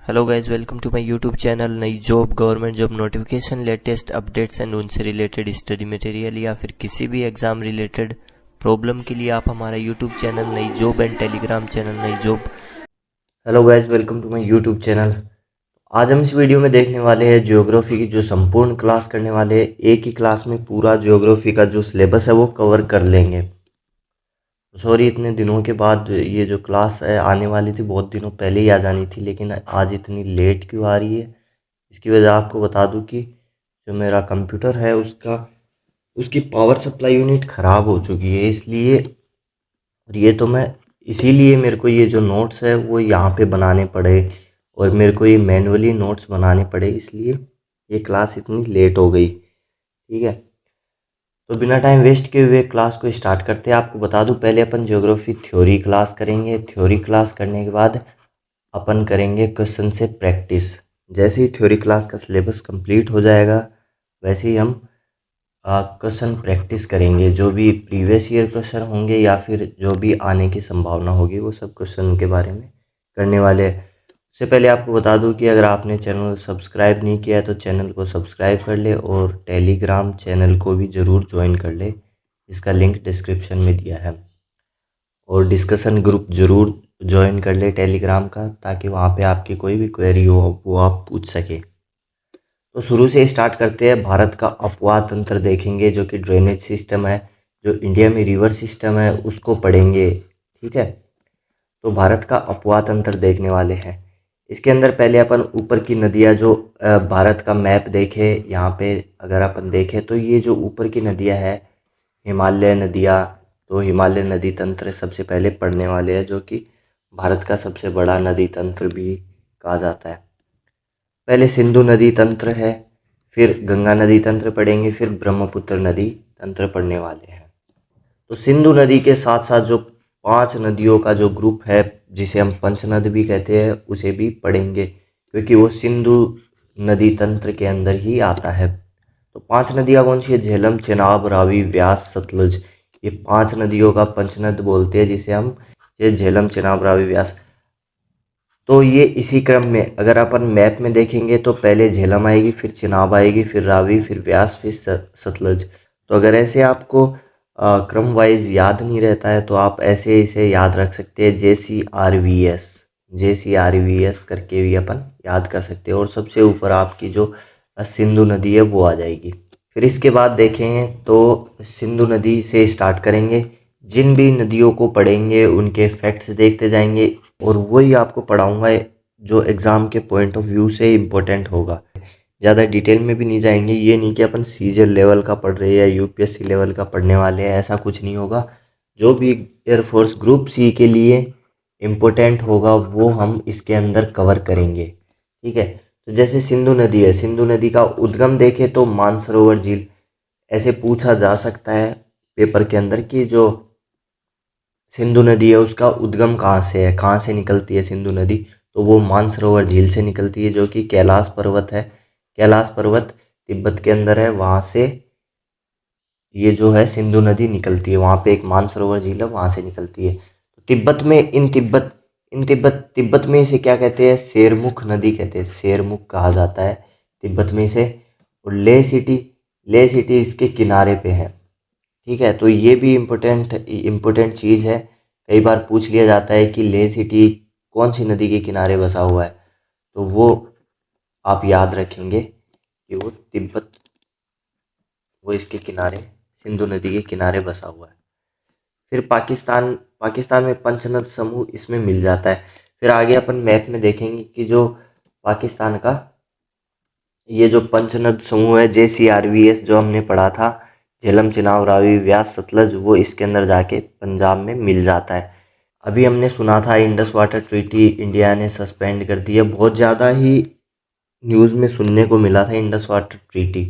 Hello guys, welcome to my YouTube channel. नई job, government job notification, latest updates and उनसे related study material या फिर किसी भी एग्जाम रिलेटेड प्रॉब्लम के लिए आप हमारा यूट्यूब चैनल नई जॉब एंड टेलीग्राम चैनल नई job. Hello guys, welcome to my YouTube channel. आज हम इस वीडियो में देखने वाले हैं ज्योग्राफी की जो संपूर्ण क्लास करने वाले हैं। एक ही क्लास में पूरा ज्योग्राफी का जो सिलेबस है वो कवर कर लेंगे। सॉरी, इतने दिनों के बाद ये जो क्लास है आने वाली थी, बहुत दिनों पहले ही आ जानी थी, लेकिन आज इतनी लेट क्यों आ रही है इसकी वजह आपको बता दूं कि जो मेरा कंप्यूटर है उसकी पावर सप्लाई यूनिट ख़राब हो चुकी है, इसलिए। और ये तो मैं इसीलिए मेरे को ये जो नोट्स है वो यहाँ पे बनाने पड़े और मेरे को ये मैनुअली नोट्स बनाने पड़े, इसलिए ये क्लास इतनी लेट हो गई। ठीक है, तो बिना टाइम वेस्ट किए हुए क्लास को स्टार्ट करते हैं। आपको बता दूं, पहले अपन ज्योग्राफी थ्योरी क्लास करेंगे। थ्योरी क्लास करने के बाद अपन करेंगे क्वेश्चन से प्रैक्टिस। जैसे ही थ्योरी क्लास का सिलेबस कंप्लीट हो जाएगा वैसे ही हम क्वेश्चन प्रैक्टिस करेंगे। जो भी प्रीवियस ईयर क्वेश्चन होंगे या फिर जो भी आने की संभावना होगी वो सब क्वेश्चन के बारे में करने वाले हैं। उससे पहले आपको बता दूं कि अगर आपने चैनल सब्सक्राइब नहीं किया है तो चैनल को सब्सक्राइब कर ले और टेलीग्राम चैनल को भी ज़रूर ज्वाइन कर ले, इसका लिंक डिस्क्रिप्शन में दिया है। और डिस्कशन ग्रुप ज़रूर ज्वाइन कर ले टेलीग्राम का, ताकि वहाँ पे आपकी कोई भी क्वेरी हो वो आप पूछ सके। तो शुरू से स्टार्ट करते हैं। भारत का अपवाह तंत्र देखेंगे, जो कि ड्रेनेज सिस्टम है। जो इंडिया में रिवर सिस्टम है उसको पढ़ेंगे। ठीक है, तो भारत का अपवाह तंत्र देखने वाले हैं। इसके अंदर पहले अपन ऊपर की नदियाँ, जो भारत का मैप देखे, यहाँ पे अगर अपन देखें तो ये जो ऊपर की नदियाँ है हिमालय नदियाँ, तो हिमालय नदी तंत्र सबसे पहले पढ़ने वाले हैं, जो कि भारत का सबसे बड़ा नदी तंत्र भी कहा जाता है। पहले सिंधु नदी तंत्र है, फिर गंगा नदी तंत्र पढ़ेंगे, फिर ब्रह्मपुत्र नदी तंत्र पढ़ने वाले हैं। तो सिंधु नदी के साथ साथ जो 5 नदियों का जो ग्रुप है, जिसे हम पंचनद भी कहते हैं, उसे भी पढ़ेंगे, क्योंकि वो सिंधु नदी तंत्र के अंदर ही आता है। तो 5 नदियाँ कौन सी है? झेलम, चेनाब, रावी, व्यास, सतलुज। ये 5 नदियों का पंचनद बोलते हैं, जिसे हम ये झेलम, चेनाब, रावी, व्यास। तो ये इसी क्रम में अगर अपन मैप में देखेंगे तो पहले झेलम आएगी, फिर चिनाब आएगी, फिर रावी, फिर व्यास, फिर सतलज। तो अगर ऐसे आपको क्रम वाइज याद नहीं रहता है तो आप ऐसे इसे याद रख सकते हैं, JCRVS। JCRVS करके भी अपन याद कर सकते हैं। और सबसे ऊपर आपकी जो सिंधु नदी है वो आ जाएगी। फिर इसके बाद देखें तो सिंधु नदी से स्टार्ट करेंगे। जिन भी नदियों को पढ़ेंगे उनके फैक्ट्स देखते जाएंगे और वही आपको पढ़ाऊँगा जो एग्ज़ाम के पॉइंट ऑफ व्यू से इम्पोर्टेंट होगा। ज़्यादा डिटेल में भी नहीं जाएंगे। ये नहीं कि अपन सीजल लेवल का पढ़ रहे हैं या यूपीएससी लेवल का पढ़ने वाले हैं, ऐसा कुछ नहीं होगा। जो भी एयरफोर्स ग्रुप सी के लिए इम्पोर्टेंट होगा वो हम इसके अंदर कवर करेंगे। ठीक है, तो जैसे सिंधु नदी है, सिंधु नदी का उद्गम देखें तो मानसरोवर झील। ऐसे पूछा जा सकता है पेपर के अंदर कि जो सिंधु नदी है उसका उद्गम कहाँ से है, कहाँ से निकलती है सिंधु नदी? तो वो मानसरोवर झील से निकलती है, जो कि कैलाश पर्वत है। कैलाश पर्वत तिब्बत के अंदर है, वहाँ से ये जो है सिंधु नदी निकलती है। वहाँ पे एक मानसरोवर झील है, वहाँ से निकलती है। तो तिब्बत में इसे क्या कहते हैं? शेरमुख नदी कहते हैं, शेरमुख कहा जाता है तिब्बत में इसे। और ले सिटी इसके किनारे पे है। ठीक है, तो ये भी इम्पोर्टेंट चीज़ है। कई बार पूछ लिया जाता है कि ले सिटी कौन सी नदी के किनारे बसा हुआ है, तो वो आप याद रखेंगे कि वो इसके किनारे, सिंधु नदी के किनारे बसा हुआ है। फिर पाकिस्तान में पंचनद समूह इसमें मिल जाता है। फिर आगे अपन मैप में देखेंगे कि जो पाकिस्तान का ये जो पंचनद समूह है, JCRVS, जो हमने पढ़ा था, झेलम, चिनाब, रावी, व्यास, सतलज, वो इसके अंदर जाके पंजाब में मिल जाता है। अभी हमने सुना था इंडस वाटर ट्रीटी इंडिया ने सस्पेंड कर दी है। बहुत ज़्यादा ही न्यूज़ में सुनने को मिला था इंडस वाटर ट्रीटी।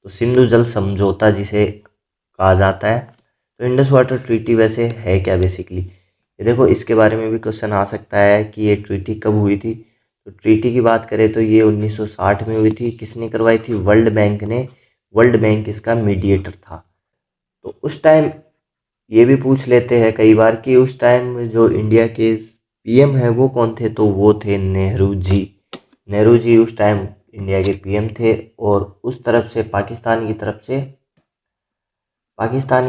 तो सिंधु जल समझौता जिसे कहा जाता है। तो इंडस वाटर ट्रीटी वैसे है क्या बेसिकली? ये देखो, इसके बारे में भी क्वेश्चन आ सकता है कि ये ट्रीटी कब हुई थी। तो ट्रीटी की बात करें तो ये 1960 में हुई थी। किसने करवाई थी? वर्ल्ड बैंक ने। वर्ल्ड बैंक इसका मीडिएटर था। तो उस टाइम ये भी पूछ लेते हैं कई बार कि उस टाइम जो इंडिया के PM है वो कौन थे? तो वो थे नेहरू जी। नेहरू जी उस टाइम इंडिया के पीएम थे और उस तरफ से पाकिस्तान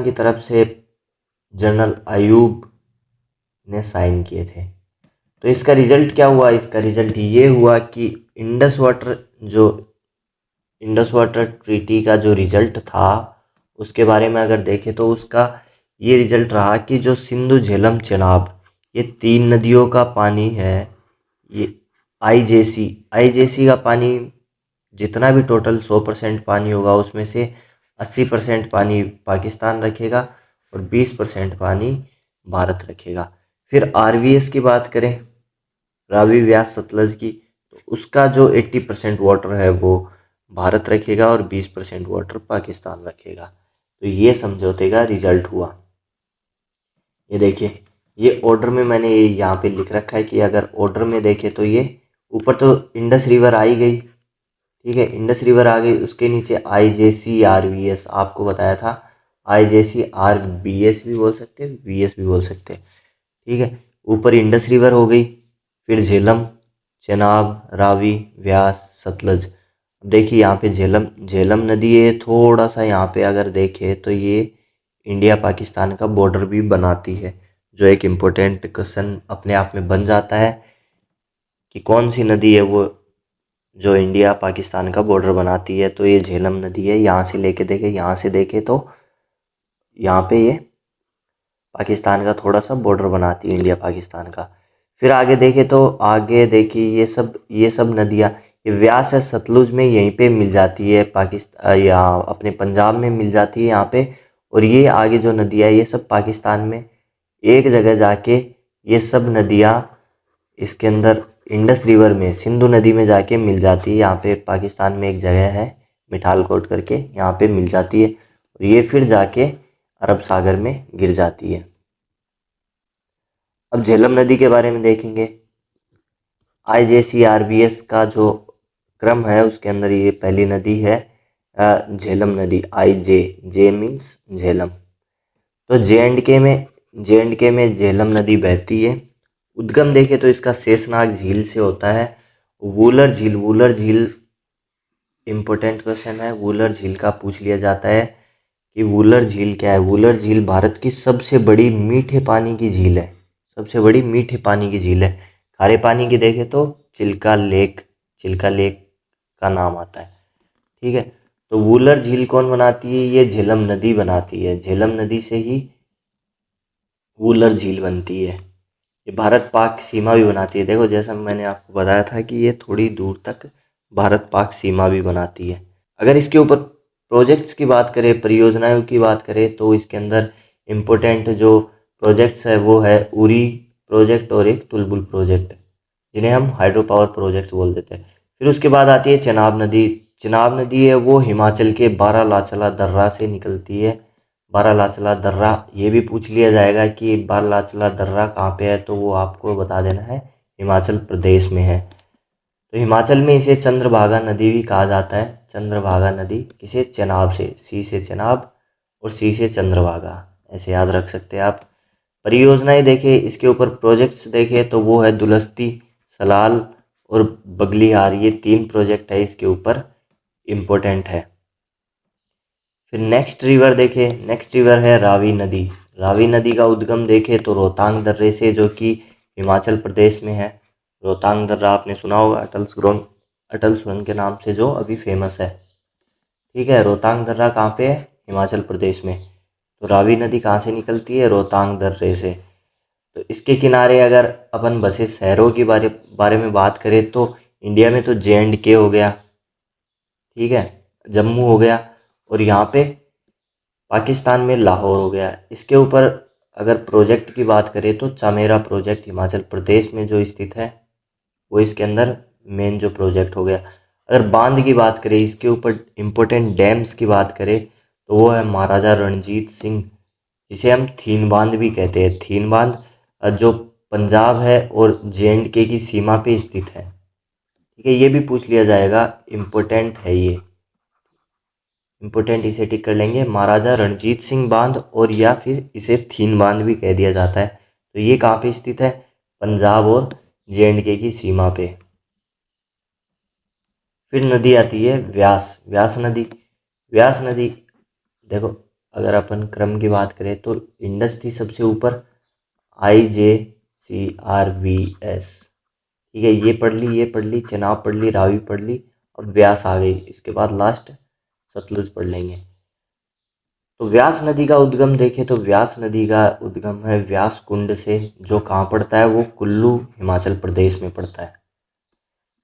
की तरफ से जनरल अयूब ने साइन किए थे। तो इसका रिजल्ट क्या हुआ? इसका रिजल्ट ये हुआ कि इंडस वाटर जो इंडस वाटर ट्रीटी का जो रिजल्ट था उसके बारे में अगर देखें तो उसका ये रिजल्ट रहा कि जो सिंधु झेलम चेनाब ये 3 नदियों का पानी है, ये आईजेसी का पानी जितना भी टोटल 100% पानी होगा उसमें से 80% पानी पाकिस्तान रखेगा और 20% पानी भारत रखेगा। फिर आरवीएस की बात करें, रावी व्यास सतलज की, तो उसका जो 80% वाटर है वो भारत रखेगा और 20% वाटर पाकिस्तान रखेगा। तो ये समझौते का रिजल्ट हुआ। ये देखिए, ये ऑर्डर में मैंने ये यहाँ पे लिख रखा है कि अगर ऑर्डर में देखें तो ये ऊपर तो इंडस रिवर आ ही गई, ठीक है, इंडस रिवर आ गई, उसके नीचे IJC RVS आपको बताया था, IJC RBS भी बोल सकते हैं, VS भी बोल सकते हैं, ठीक है। ऊपर इंडस रिवर हो गई, फिर झेलम, चेनाब, रावी, व्यास, सतलज। अब देखिए यहाँ पे झेलम झेलम नदी है, थोड़ा सा यहाँ पे अगर देखें तो ये इंडिया पाकिस्तान का बॉर्डर भी बनाती है, जो एक इम्पोर्टेंट क्वेश्चन अपने आप में बन जाता है कि कौन सी नदी है वो जो इंडिया पाकिस्तान का बॉर्डर बनाती है। तो ये झेलम नदी है, यहाँ से लेके देखें, यहाँ से देखें तो यहाँ पे ये पाकिस्तान का थोड़ा सा बॉर्डर बनाती है इंडिया पाकिस्तान का। फिर आगे देखें तो आगे देखिए ये सब नदियाँ, ये व्यास है सतलुज में यहीं पे मिल जाती है, पाकिस्तान या अपने पंजाब में मिल जाती है यहाँ पे। और ये आगे जो नदियाँ ये सब पाकिस्तान में एक जगह जाके ये सब नदियाँ इसके अंदर इंडस रिवर में सिंधु नदी में जाके मिल जाती है। यहाँ पे पाकिस्तान में एक जगह है मिठालकोट करके, यहाँ पे मिल जाती है और ये फिर जाके अरब सागर में गिर जाती है। अब झेलम नदी के बारे में देखेंगे। IJC RBS का जो क्रम है उसके अंदर ये पहली नदी है झेलम नदी, जे मीन्स झेलम। तो जे एंड के में झेलम नदी बहती है। उद्गम देखें तो इसका शेषनाग झील से होता है। वूलर झील इम्पोर्टेंट क्वेश्चन है, वूलर झील का पूछ लिया जाता है कि वूलर झील क्या है। वूलर झील भारत की सबसे बड़ी मीठे पानी की झील है, सबसे बड़ी मीठे पानी की झील है। खारे पानी की देखें तो चिल्का लेक का नाम आता है, ठीक है। तो वूलर झील कौन बनाती है? ये झेलम नदी बनाती है, झेलम नदी से ही वूलर झील बनती है। ये भारत पाक सीमा भी बनाती है। देखो जैसा मैंने आपको बताया था कि ये थोड़ी दूर तक भारत पाक सीमा भी बनाती है। अगर इसके ऊपर प्रोजेक्ट्स की बात करें, परियोजनाओं की बात करें, तो इसके अंदर इम्पोर्टेंट जो प्रोजेक्ट्स है वो है उरी प्रोजेक्ट और एक तुलबुल प्रोजेक्ट, जिन्हें हम हाइड्रो पावर प्रोजेक्ट बोल देते हैं। फिर उसके बाद आती है चेनाब नदी। चेनाब नदी है वो हिमाचल के बारालाचला दर्रा से निकलती है। बारालाचला दर्रा ये भी पूछ लिया जाएगा कि बारालाचला दर्रा कहाँ पे है, तो वो आपको बता देना है हिमाचल प्रदेश में है। तो हिमाचल में इसे चंद्रभागा नदी भी कहा जाता है। चंद्रभागा नदी किसे? चेनाब से, सी से चेनाब और सी से चंद्रभागा, ऐसे याद रख सकते हैं आप। परियोजनाएं देखें, इसके ऊपर प्रोजेक्ट्स देखें तो वो है दुलस्ती, सलाल और बगलिहार, ये 3 प्रोजेक्ट है इसके ऊपर इम्पोर्टेंट है। फिर नेक्स्ट रिवर देखें, नेक्स्ट रिवर है रावी नदी। रावी नदी का उद्गम देखें तो रोहतांग दर्रे से, जो कि हिमाचल प्रदेश में है। रोहतांग दर्रा आपने सुना होगा, अटल सुरंग के नाम से जो अभी फेमस है, ठीक है। रोहतांग दर्रा कहाँ पे है? हिमाचल प्रदेश में। तो रावी नदी कहाँ से निकलती है? रोहतांग दर्रे से। तो इसके किनारे अगर अपन बसे शहरों के बारे में बात करें तो इंडिया में तो JNK हो गया, ठीक है, जम्मू हो गया, और यहाँ पे पाकिस्तान में लाहौर हो गया। इसके ऊपर अगर प्रोजेक्ट की बात करें तो चामेरा प्रोजेक्ट हिमाचल प्रदेश में जो स्थित है वो इसके अंदर मेन जो प्रोजेक्ट हो गया। अगर बांध की बात करें, इसके ऊपर इम्पोर्टेंट डैम्स की बात करें तो वो है महाराजा रणजीत सिंह, जिसे हम थीन बांध भी कहते हैं। थीन बांध जो पंजाब है और JNK की सीमा पे स्थित है, ठीक है। ये भी पूछ लिया जाएगा, इम्पोर्टेंट है ये, इम्पोर्टेंट, इसे टिक कर लेंगे, महाराजा रणजीत सिंह बांध, और या फिर इसे थीन बांध भी कह दिया जाता है। तो ये कहाँ पे स्थित है? पंजाब और JNK की सीमा पे। फिर नदी आती है व्यास, व्यास नदी। व्यास नदी देखो, अगर अपन क्रम की बात करें तो इंडस थी सबसे ऊपर, IJCRVS, ठीक है, ये पढ़ ली, ये पढ़ ली, चेनाब पढ़ ली, रावी पढ़ ली, अब व्यास आ गई, इसके बाद लास्ट सतलुज पढ़ लेंगे। तो व्यास नदी का उद्गम देखें तो व्यास नदी का उद्गम है व्यास कुंड से, जो कहाँ पड़ता है, वो कुल्लू हिमाचल प्रदेश में पड़ता है।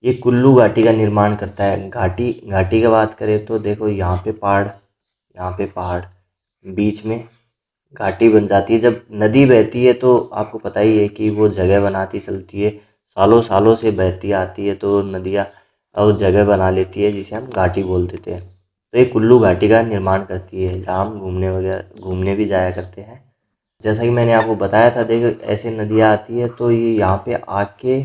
ये कुल्लू घाटी का निर्माण करता है। घाटी घाटी की बात करें तो देखो, यहाँ पे पहाड़, यहाँ पे पहाड़, बीच में घाटी बन जाती है। जब नदी बहती है तो आपको पता ही है कि वो जगह बनाती चलती है, सालों सालों से बहती आती है, तो नदियाँ और जगह बना लेती है, जिसे हम घाटी बोल देते हैं। तो ये कुल्लू घाटी का निर्माण करती है, जहाँ हम घूमने वगैरह घूमने भी जाया करते हैं। जैसा कि मैंने आपको बताया था, देखो ऐसे नदियाँ आती है तो ये यहाँ पे आके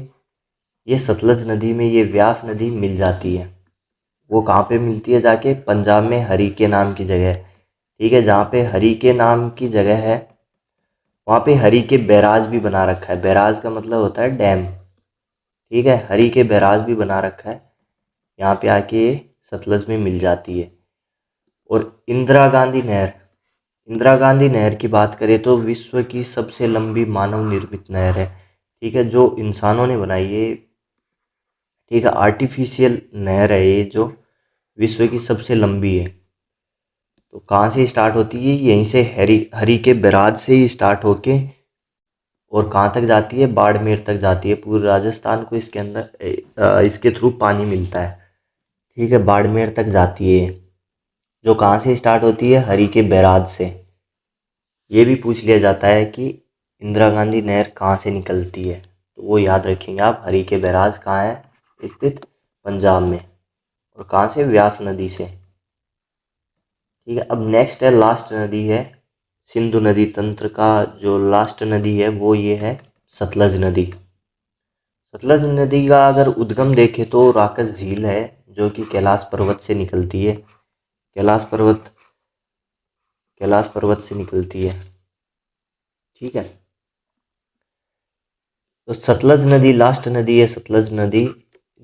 ये सतलज नदी में ये व्यास नदी मिल जाती है। वो कहाँ पे मिलती है जाके, पंजाब में हरीके नाम की जगह है, ठीक है। जहाँ पे हरीके नाम की जगह है, वहाँ पे हरीके बैराज भी बना रखा है। बैराज का मतलब होता है डैम, ठीक है। हरीके बैराज भी बना रखा है, यहाँ पे आके ये सतलज में मिल जाती है। और इंदिरा गांधी नहर, इंदिरा गांधी नहर की बात करें तो विश्व की सबसे लंबी मानव निर्मित नहर है, ठीक है, जो इंसानों ने बनाई है, ठीक है। आर्टिफिशियल नहर है ये, जो विश्व की सबसे लंबी है। तो कहाँ से स्टार्ट होती है, यहीं से हरी के बैराज से ही स्टार्ट होके और कहाँ तक जाती है, बाड़मेर तक जाती है। पूरे राजस्थान को इसके अंदर इसके थ्रू पानी मिलता है, ठीक है। बाड़मेर तक जाती है, जो कहाँ से स्टार्ट होती है, हरी के बैराज से। ये भी पूछ लिया जाता है कि इंदिरा गांधी नहर कहाँ से निकलती है, तो वो याद रखेंगे आप। हरी के बैराज कहाँ है स्थित, पंजाब में, और कहाँ से, व्यास नदी से, ठीक है। अब नेक्स्ट है, लास्ट नदी है सिंधु नदी तंत्र का जो लास्ट नदी है वो ये है सतलज नदी। सतलज नदी का अगर उद्गम देखें तो राकस झील है, जो कि कैलाश पर्वत से निकलती है। कैलाश पर्वत से निकलती है, ठीक है। तो सतलज नदी लास्ट नदी है, सतलज नदी,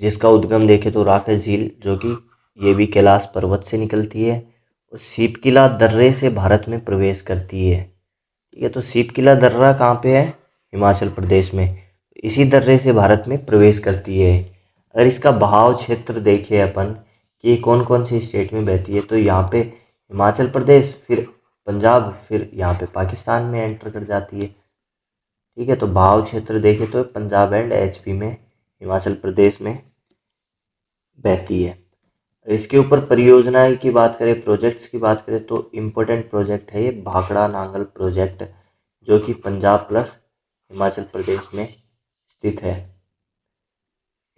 जिसका उद्गम देखें तो राकस झील, जो कि ये भी कैलाश पर्वत से निकलती है और सीपकिला दर्रे से भारत में प्रवेश करती है, ठीक है। तो सीपकिला दर्रा कहाँ पे है, हिमाचल प्रदेश में। इसी दर्रे से भारत में प्रवेश करती है। अगर इसका बहाव क्षेत्र देखें अपन कि कौन कौन सी स्टेट में बहती है, तो यहाँ पे हिमाचल प्रदेश, फिर पंजाब, फिर यहाँ पे पाकिस्तान में एंटर कर जाती है, ठीक है। तो बहाव क्षेत्र देखें तो पंजाब एंड HP में, हिमाचल प्रदेश में बहती है। इसके ऊपर परियोजना की बात करें, प्रोजेक्ट्स की बात करें, तो इम्पोर्टेंट प्रोजेक्ट है ये भाखड़ा नांगल प्रोजेक्ट, जो कि पंजाब प्लस हिमाचल प्रदेश में स्थित है।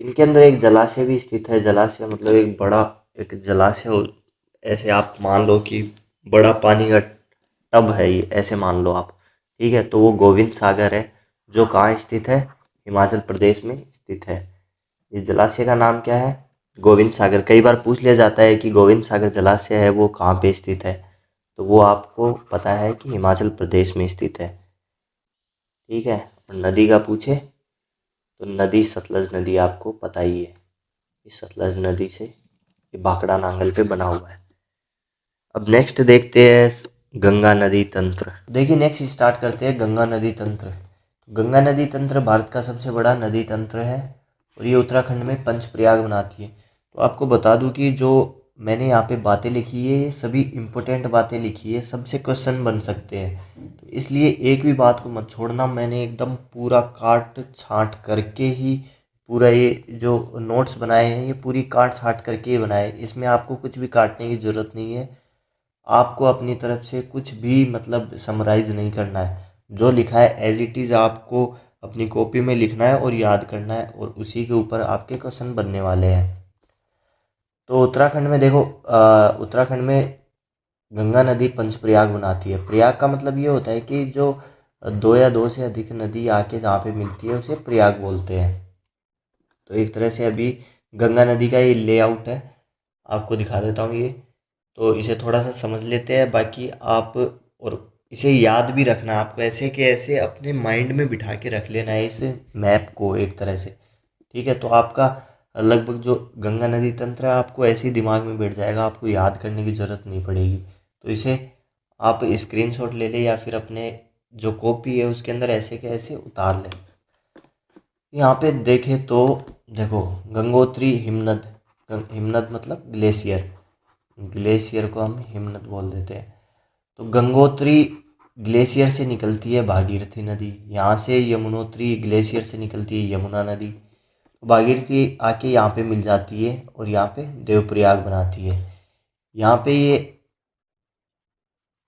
इनके अंदर एक जलाशय भी स्थित है। जलाशय मतलब एक बड़ा एक जलाशय ऐसे आप मान लो कि बड़ा पानी का टब है ये, ऐसे मान लो आप, ठीक है। तो वो गोविंद सागर है, जो कहाँ स्थित है, हिमाचल प्रदेश में स्थित है। इस जलाशय का नाम क्या है, गोविंद सागर। कई बार पूछ लिया जाता है कि गोविंद सागर जलाशय है वो कहाँ पे स्थित है, तो वो आपको पता है कि हिमाचल प्रदेश में स्थित है, ठीक है। और नदी का पूछे तो नदी सतलज नदी आपको पता ही है। इस सतलज नदी से ये भाखड़ा नांगल पे बना हुआ है। अब नेक्स्ट देखते हैं गंगा नदी तंत्र। देखिए नेक्स्ट स्टार्ट करते हैं गंगा नदी तंत्र। गंगा नदी तंत्र भारत का सबसे बड़ा नदी तंत्र है और ये उत्तराखंड में पंचप्रयाग बनाती है। तो आपको बता दूं कि जो मैंने यहाँ पे बातें लिखी है, ये सभी इम्पोर्टेंट बातें लिखी है, सबसे क्वेश्चन बन सकते हैं, तो इसलिए एक भी बात को मत छोड़ना। मैंने एकदम पूरा काट छांट करके ही पूरा ये जो नोट्स बनाए हैं, ये पूरी काट छांट करके ही बनाए। इसमें आपको कुछ भी काटने की ज़रूरत नहीं है। आपको अपनी तरफ से कुछ भी मतलब समराइज़ नहीं करना है। जो लिखा है एज इट इज़ आपको अपनी कॉपी में लिखना है और याद करना है, और उसी के ऊपर आपके क्वेश्चन बनने वाले हैं। तो उत्तराखंड में देखो, उत्तराखंड में गंगा नदी पंचप्रयाग बनाती है। प्रयाग का मतलब ये होता है कि जो दो या दो से अधिक नदी आके जहाँ पे मिलती है उसे प्रयाग बोलते हैं। तो एक तरह से अभी गंगा नदी का ये लेआउट है, आपको दिखा देता हूँ ये। तो इसे थोड़ा सा समझ लेते हैं, बाकी आप, और इसे याद भी रखना है आपको, ऐसे कि ऐसे अपने माइंड में बिठा के रख लेना है इस मैप को एक तरह से, ठीक है। तो आपका लगभग जो गंगा नदी तंत्र है आपको ऐसे ही दिमाग में बैठ जाएगा, आपको याद करने की ज़रूरत नहीं पड़ेगी। तो इसे आप स्क्रीनशॉट ले लें या फिर अपने जो कॉपी है उसके अंदर ऐसे के ऐसे उतार लें। यहाँ पे देखें तो देखो गंगोत्री हिमनद, हिमनद मतलब ग्लेशियर, ग्लेशियर को हम हिमनद बोल देते हैं। तो गंगोत्री ग्लेशियर से निकलती है भागीरथी नदी, यहाँ से यमुनोत्री ग्लेशियर से निकलती है यमुना नदी। भागीरथी आके यहाँ पे मिल जाती है और यहाँ पे देवप्रयाग बनाती है। यहाँ पे ये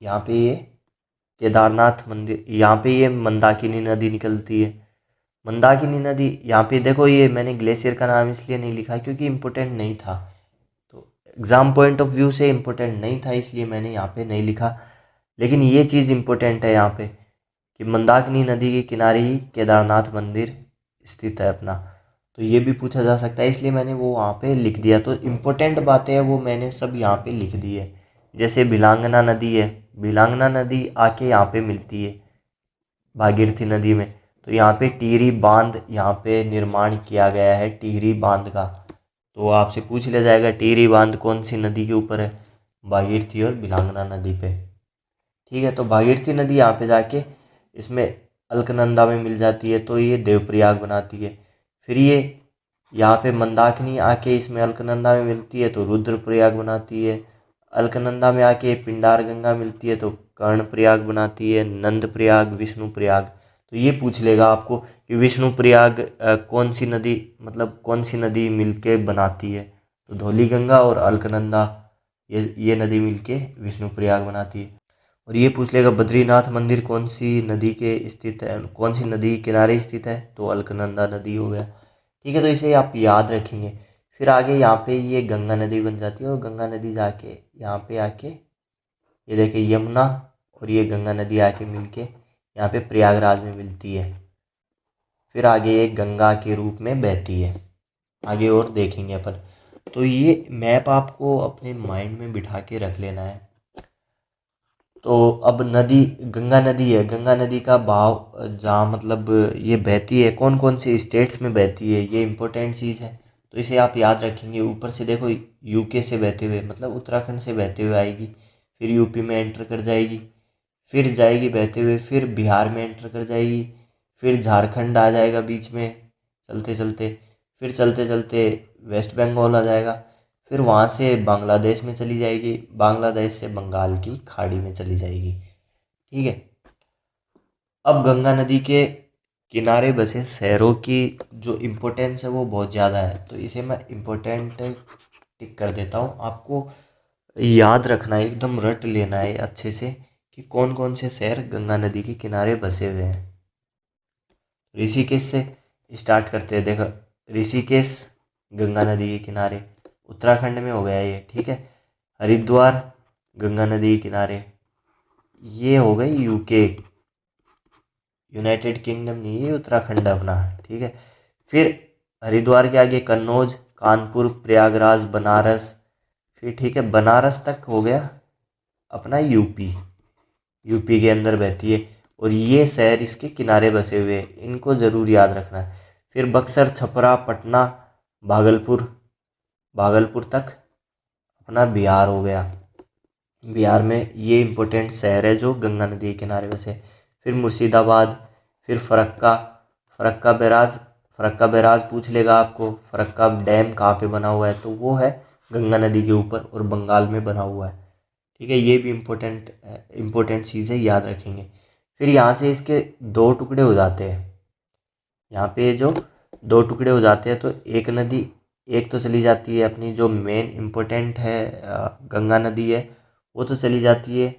यहाँ पे ये केदारनाथ मंदिर, यहाँ पे ये मंदाकिनी नदी निकलती है। मंदाकिनी नदी यहाँ पे देखो, ये मैंने ग्लेशियर का नाम इसलिए नहीं लिखा क्योंकि इम्पोर्टेंट नहीं था, तो एग्ज़ाम पॉइंट ऑफ व्यू से इम्पोर्टेंट नहीं था इसलिए मैंने यहाँ पे नहीं लिखा। लेकिन ये चीज़ इम्पोर्टेंट है यहाँ पे कि मंदाकिनी नदी के किनारे ही केदारनाथ मंदिर स्थित है अपना, तो ये भी पूछा जा सकता है इसलिए मैंने वो वहाँ पे लिख दिया। तो इम्पोर्टेंट बातें हैं वो मैंने सब यहाँ पे लिख दी है। जैसे भिलांगना नदी है, भिलांगना नदी आके यहाँ पे मिलती है भागीरथी नदी में, तो यहाँ पे टिहरी बांध यहाँ पे निर्माण किया गया है, टिहरी बांध का। तो आपसे पूछ लिया जाएगा टिहरी बांध कौन सी नदी के ऊपर है, भागीरथी और भिलांगना नदी पे। ठीक है, तो भागीरथी नदी यहाँ पे जाके इसमें अलकनंदा में मिल जाती है, तो ये देवप्रयाग बनाती है। फिर ये यहाँ पे मंदाकिनी आके इसमें अलकनंदा में मिलती है तो रुद्रप्रयाग बनाती है। अलकनंदा में आके पिंडार गंगा मिलती है तो कर्णप्रयाग बनाती है, नंदप्रयाग, विष्णुप्रयाग। तो ये पूछ लेगा आपको कि विष्णुप्रयाग कौन सी नदी, मतलब कौन सी नदी मिलके बनाती है, तो धौली गंगा और अलकनंदा ये नदी मिलके विष्णुप्रयाग बनाती है। और ये पूछ लेगा बद्रीनाथ मंदिर कौन सी नदी के स्थित है, कौन सी नदी किनारे स्थित है, तो अलकनंदा नदी हो गया। ठीक है, तो इसे आप याद रखेंगे। फिर आगे यहाँ पे ये गंगा नदी बन जाती है और गंगा नदी जाके यहाँ पे आके ये देखिए यमुना और ये गंगा नदी आके मिलके यहाँ पे प्रयागराज में मिलती है। फिर आगे ये गंगा के रूप में बहती है, आगे और देखेंगे अपन। तो ये मैप आपको अपने माइंड में बिठा के रख लेना है। तो अब नदी गंगा नदी है, गंगा नदी का बहाव जहाँ मतलब ये बहती है कौन कौन से स्टेट्स में बहती है, ये इम्पोर्टेंट चीज़ है। तो इसे आप याद रखेंगे। ऊपर से देखो यूके से बहते हुए मतलब उत्तराखंड से बहते हुए आएगी, फिर यूपी में एंटर कर जाएगी, फिर जाएगी बहते हुए, फिर बिहार में एंटर कर जाएगी, फिर झारखंड आ जाएगा बीच में चलते चलते, फिर चलते चलते वेस्ट बंगाल आ जाएगा, फिर वहाँ से बांग्लादेश में चली जाएगी, बांग्लादेश से बंगाल की खाड़ी में चली जाएगी। ठीक है, अब गंगा नदी के किनारे बसे शहरों की जो इम्पोर्टेंस है वो बहुत ज़्यादा है, तो इसे मैं इम्पोर्टेंट टिक कर देता हूँ। आपको याद रखना है, एकदम रट लेना है अच्छे से कि कौन कौन से शहर गंगा नदी के किनारे बसे हुए हैं। ऋषिकेश से स्टार्ट करते हैं। देखो ऋषिकेश गंगा नदी के किनारे उत्तराखंड में हो गया ये। ठीक है, हरिद्वार गंगा नदी के किनारे, ये हो गई यूके, यूनाइटेड किंगडम नहीं, ये उत्तराखंड है अपना। ठीक है, फिर हरिद्वार के आगे कन्नौज, कानपुर, प्रयागराज, बनारस, फिर ठीक है बनारस तक हो गया अपना यूपी, यूपी के अंदर बहती है और ये शहर इसके किनारे बसे हुए हैं, इनको ज़रूर याद रखना है। फिर बक्सर, छपरा, पटना, भागलपुर, भागलपुर तक अपना बिहार हो गया। बिहार में ये इम्पोर्टेंट शहर है जो गंगा नदी के किनारे बसे। फिर मुर्शिदाबाद, फिर फरक्का, फरक्का बैराज, फरक्का बैराज पूछ लेगा आपको फरक्का डैम कहाँ पे बना हुआ है, तो वो है गंगा नदी के ऊपर और बंगाल में बना हुआ है। ठीक है, ये भी इम्पोर्टेंट चीज़ है, याद रखेंगे। फिर यहाँ से इसके दो टुकड़े हो जाते हैं, यहाँ पे जो दो टुकड़े हो जाते हैं तो एक नदी, एक तो चली जाती है अपनी जो मेन इम्पोर्टेंट है गंगा नदी है, वो तो चली जाती है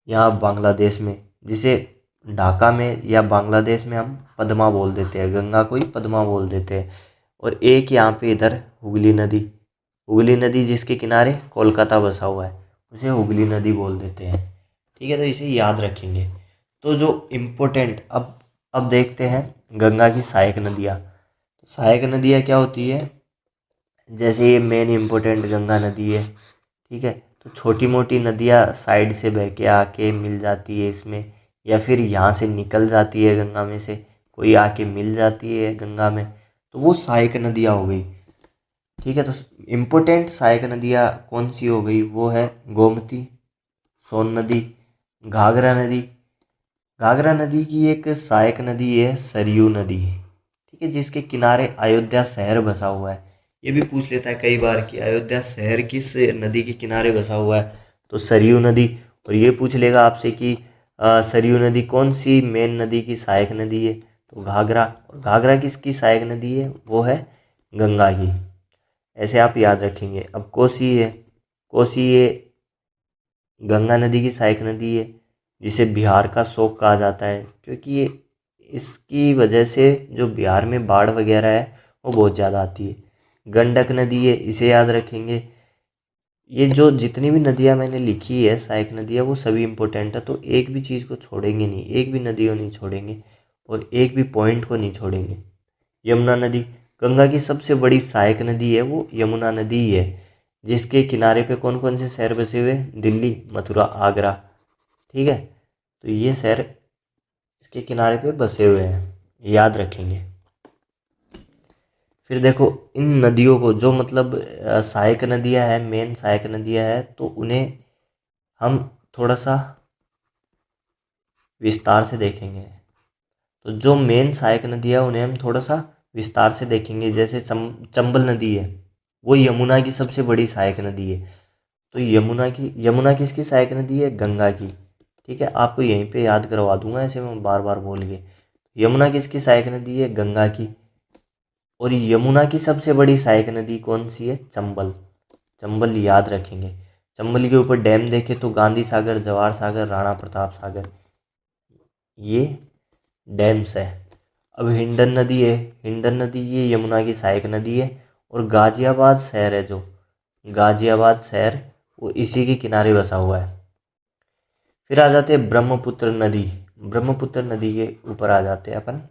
यहाँ बांग्लादेश में, जिसे ढाका में या बांग्लादेश में हम पद्मा बोल देते हैं, गंगा को ही पद्मा बोल देते हैं। और एक यहाँ पे इधर हुगली नदी, हुगली नदी जिसके किनारे कोलकाता बसा हुआ है उसे हुगली नदी बोल देते हैं। ठीक है, तो इसे याद रखेंगे। तो जो इम्पोर्टेंट अब देखते हैं गंगा की सहायक नदियाँ। तो सहायक नदियाँ क्या होती है, जैसे ये मेन इम्पोर्टेंट गंगा नदी है। ठीक है, तो छोटी मोटी नदियाँ साइड से बह के आके मिल जाती है इसमें, या फिर यहाँ से निकल जाती है गंगा में से कोई आके मिल जाती है गंगा में, तो वो सहायक नदियाँ हो गई। ठीक है, तो इम्पोर्टेंट सहायक नदियाँ कौन सी हो गई, वो है गोमती, सोन नदी, घाघरा नदी। घाघरा नदी की एक सहायक नदी है सरयू नदी, ठीक है, जिसके किनारे अयोध्या शहर बसा हुआ है। ये भी पूछ लेता है कई बार कि अयोध्या शहर किस नदी के किनारे बसा हुआ है, तो सरयू नदी। और ये पूछ लेगा आपसे कि सरयू नदी कौन सी मेन नदी की सहायक नदी है, तो घाघरा। और घाघरा किसकी सहायक नदी है, वो है गंगा की। ऐसे आप याद रखेंगे। अब कोसी है, कोसी ये गंगा नदी की सहायक नदी है, जिसे बिहार का शोक कहा जाता है, क्योंकि ये इसकी वजह से जो बिहार में बाढ़ वगैरह है वो बहुत ज़्यादा आती है। गंडक नदी है, इसे याद रखेंगे। ये जो जितनी भी नदियाँ मैंने लिखी है सहायक नदियाँ, वो सभी इम्पोर्टेंट है, तो एक भी चीज़ को छोड़ेंगे नहीं, एक भी नदी को नहीं छोड़ेंगे और एक भी पॉइंट को नहीं छोड़ेंगे। यमुना नदी, गंगा की सबसे बड़ी सहायक नदी है वो यमुना नदी ही है, जिसके किनारे पे कौन कौन से शहर बसे हुए हैं, दिल्ली, मथुरा, आगरा। ठीक है, तो ये शहर इसके किनारे पे बसे हुए हैं, याद रखेंगे। फिर देखो इन नदियों को जो मतलब सहायक नदियाँ हैं, मेन सहायक नदियाँ हैं, तो उन्हें हम थोड़ा सा विस्तार से देखेंगे। तो जो मेन सहायक नदियाँ उन्हें हम थोड़ा सा विस्तार से देखेंगे। जैसे चंबल नदी है, वो यमुना की सबसे बड़ी सहायक नदी है। तो यमुना किसकी सहायक नदी है, गंगा की। ठीक है, आपको यहीं पे याद करवा दूंगा, ऐसे मैं बार बार बोल के। यमुना किसकी सहायक नदी है, गंगा की। और यमुना की सबसे बड़ी सहायक नदी कौन सी है, चंबल। चंबल याद रखेंगे। चंबल के ऊपर डैम देखे तो गांधी सागर, जवाहर सागर, राणा प्रताप सागर, ये डैम्स है। अब हिंडन नदी है, हिंडन नदी ये यमुना की सहायक नदी है। और गाजियाबाद शहर है, जो गाजियाबाद शहर वो इसी के किनारे बसा हुआ है। फिर आ जाते हैं ब्रह्मपुत्र नदी। ब्रह्मपुत्र नदी के ऊपर आ जाते हैं अपन,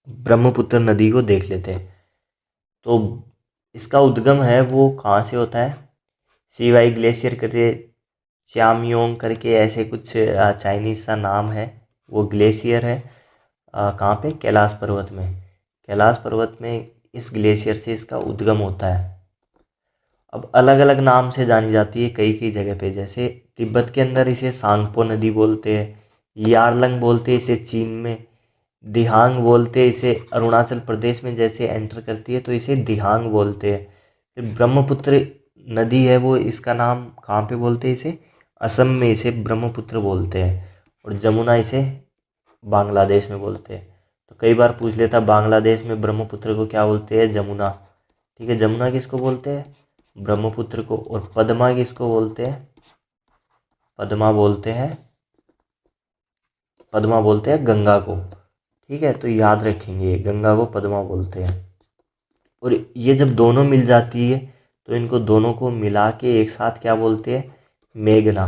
ब्रह्मपुत्र नदी को देख लेते हैं। तो इसका उद्गम है वो कहाँ से होता है, सीवाई ग्लेशियर करके, च्यामयोंग करके ऐसे कुछ चाइनीज़ सा नाम है, वो ग्लेशियर है। कहाँ पे, कैलाश पर्वत में। कैलाश पर्वत में इस ग्लेशियर से इसका उद्गम होता है। अब अलग अलग नाम से जानी जाती है कई कई जगह पे। जैसे तिब्बत के अंदर इसे सांगपो नदी बोलते हैं, यारलंग बोलते हैं इसे चीन में, दिहांग बोलते हैं इसे अरुणाचल प्रदेश में जैसे एंटर करती है तो इसे दिहांग बोलते हैं। फिर ब्रह्मपुत्र नदी है, वो इसका नाम कहाँ पे बोलते हैं इसे, असम में इसे ब्रह्मपुत्र बोलते हैं। और जमुना इसे बांग्लादेश में बोलते हैं। तो कई बार पूछ लेता बांग्लादेश में ब्रह्मपुत्र को क्या बोलते हैं, जमुना। ठीक है, जमुना किसको बोलते हैं, ब्रह्मपुत्र को। और पद्मा किसको बोलते हैं, पद्मा बोलते हैं, पद्मा बोलते हैं गंगा को। ठीक है, तो याद रखेंगे गंगा को पद्मा बोलते हैं। और ये जब दोनों मिल जाती है तो इनको दोनों को मिला के एक साथ क्या बोलते हैं, मेघना।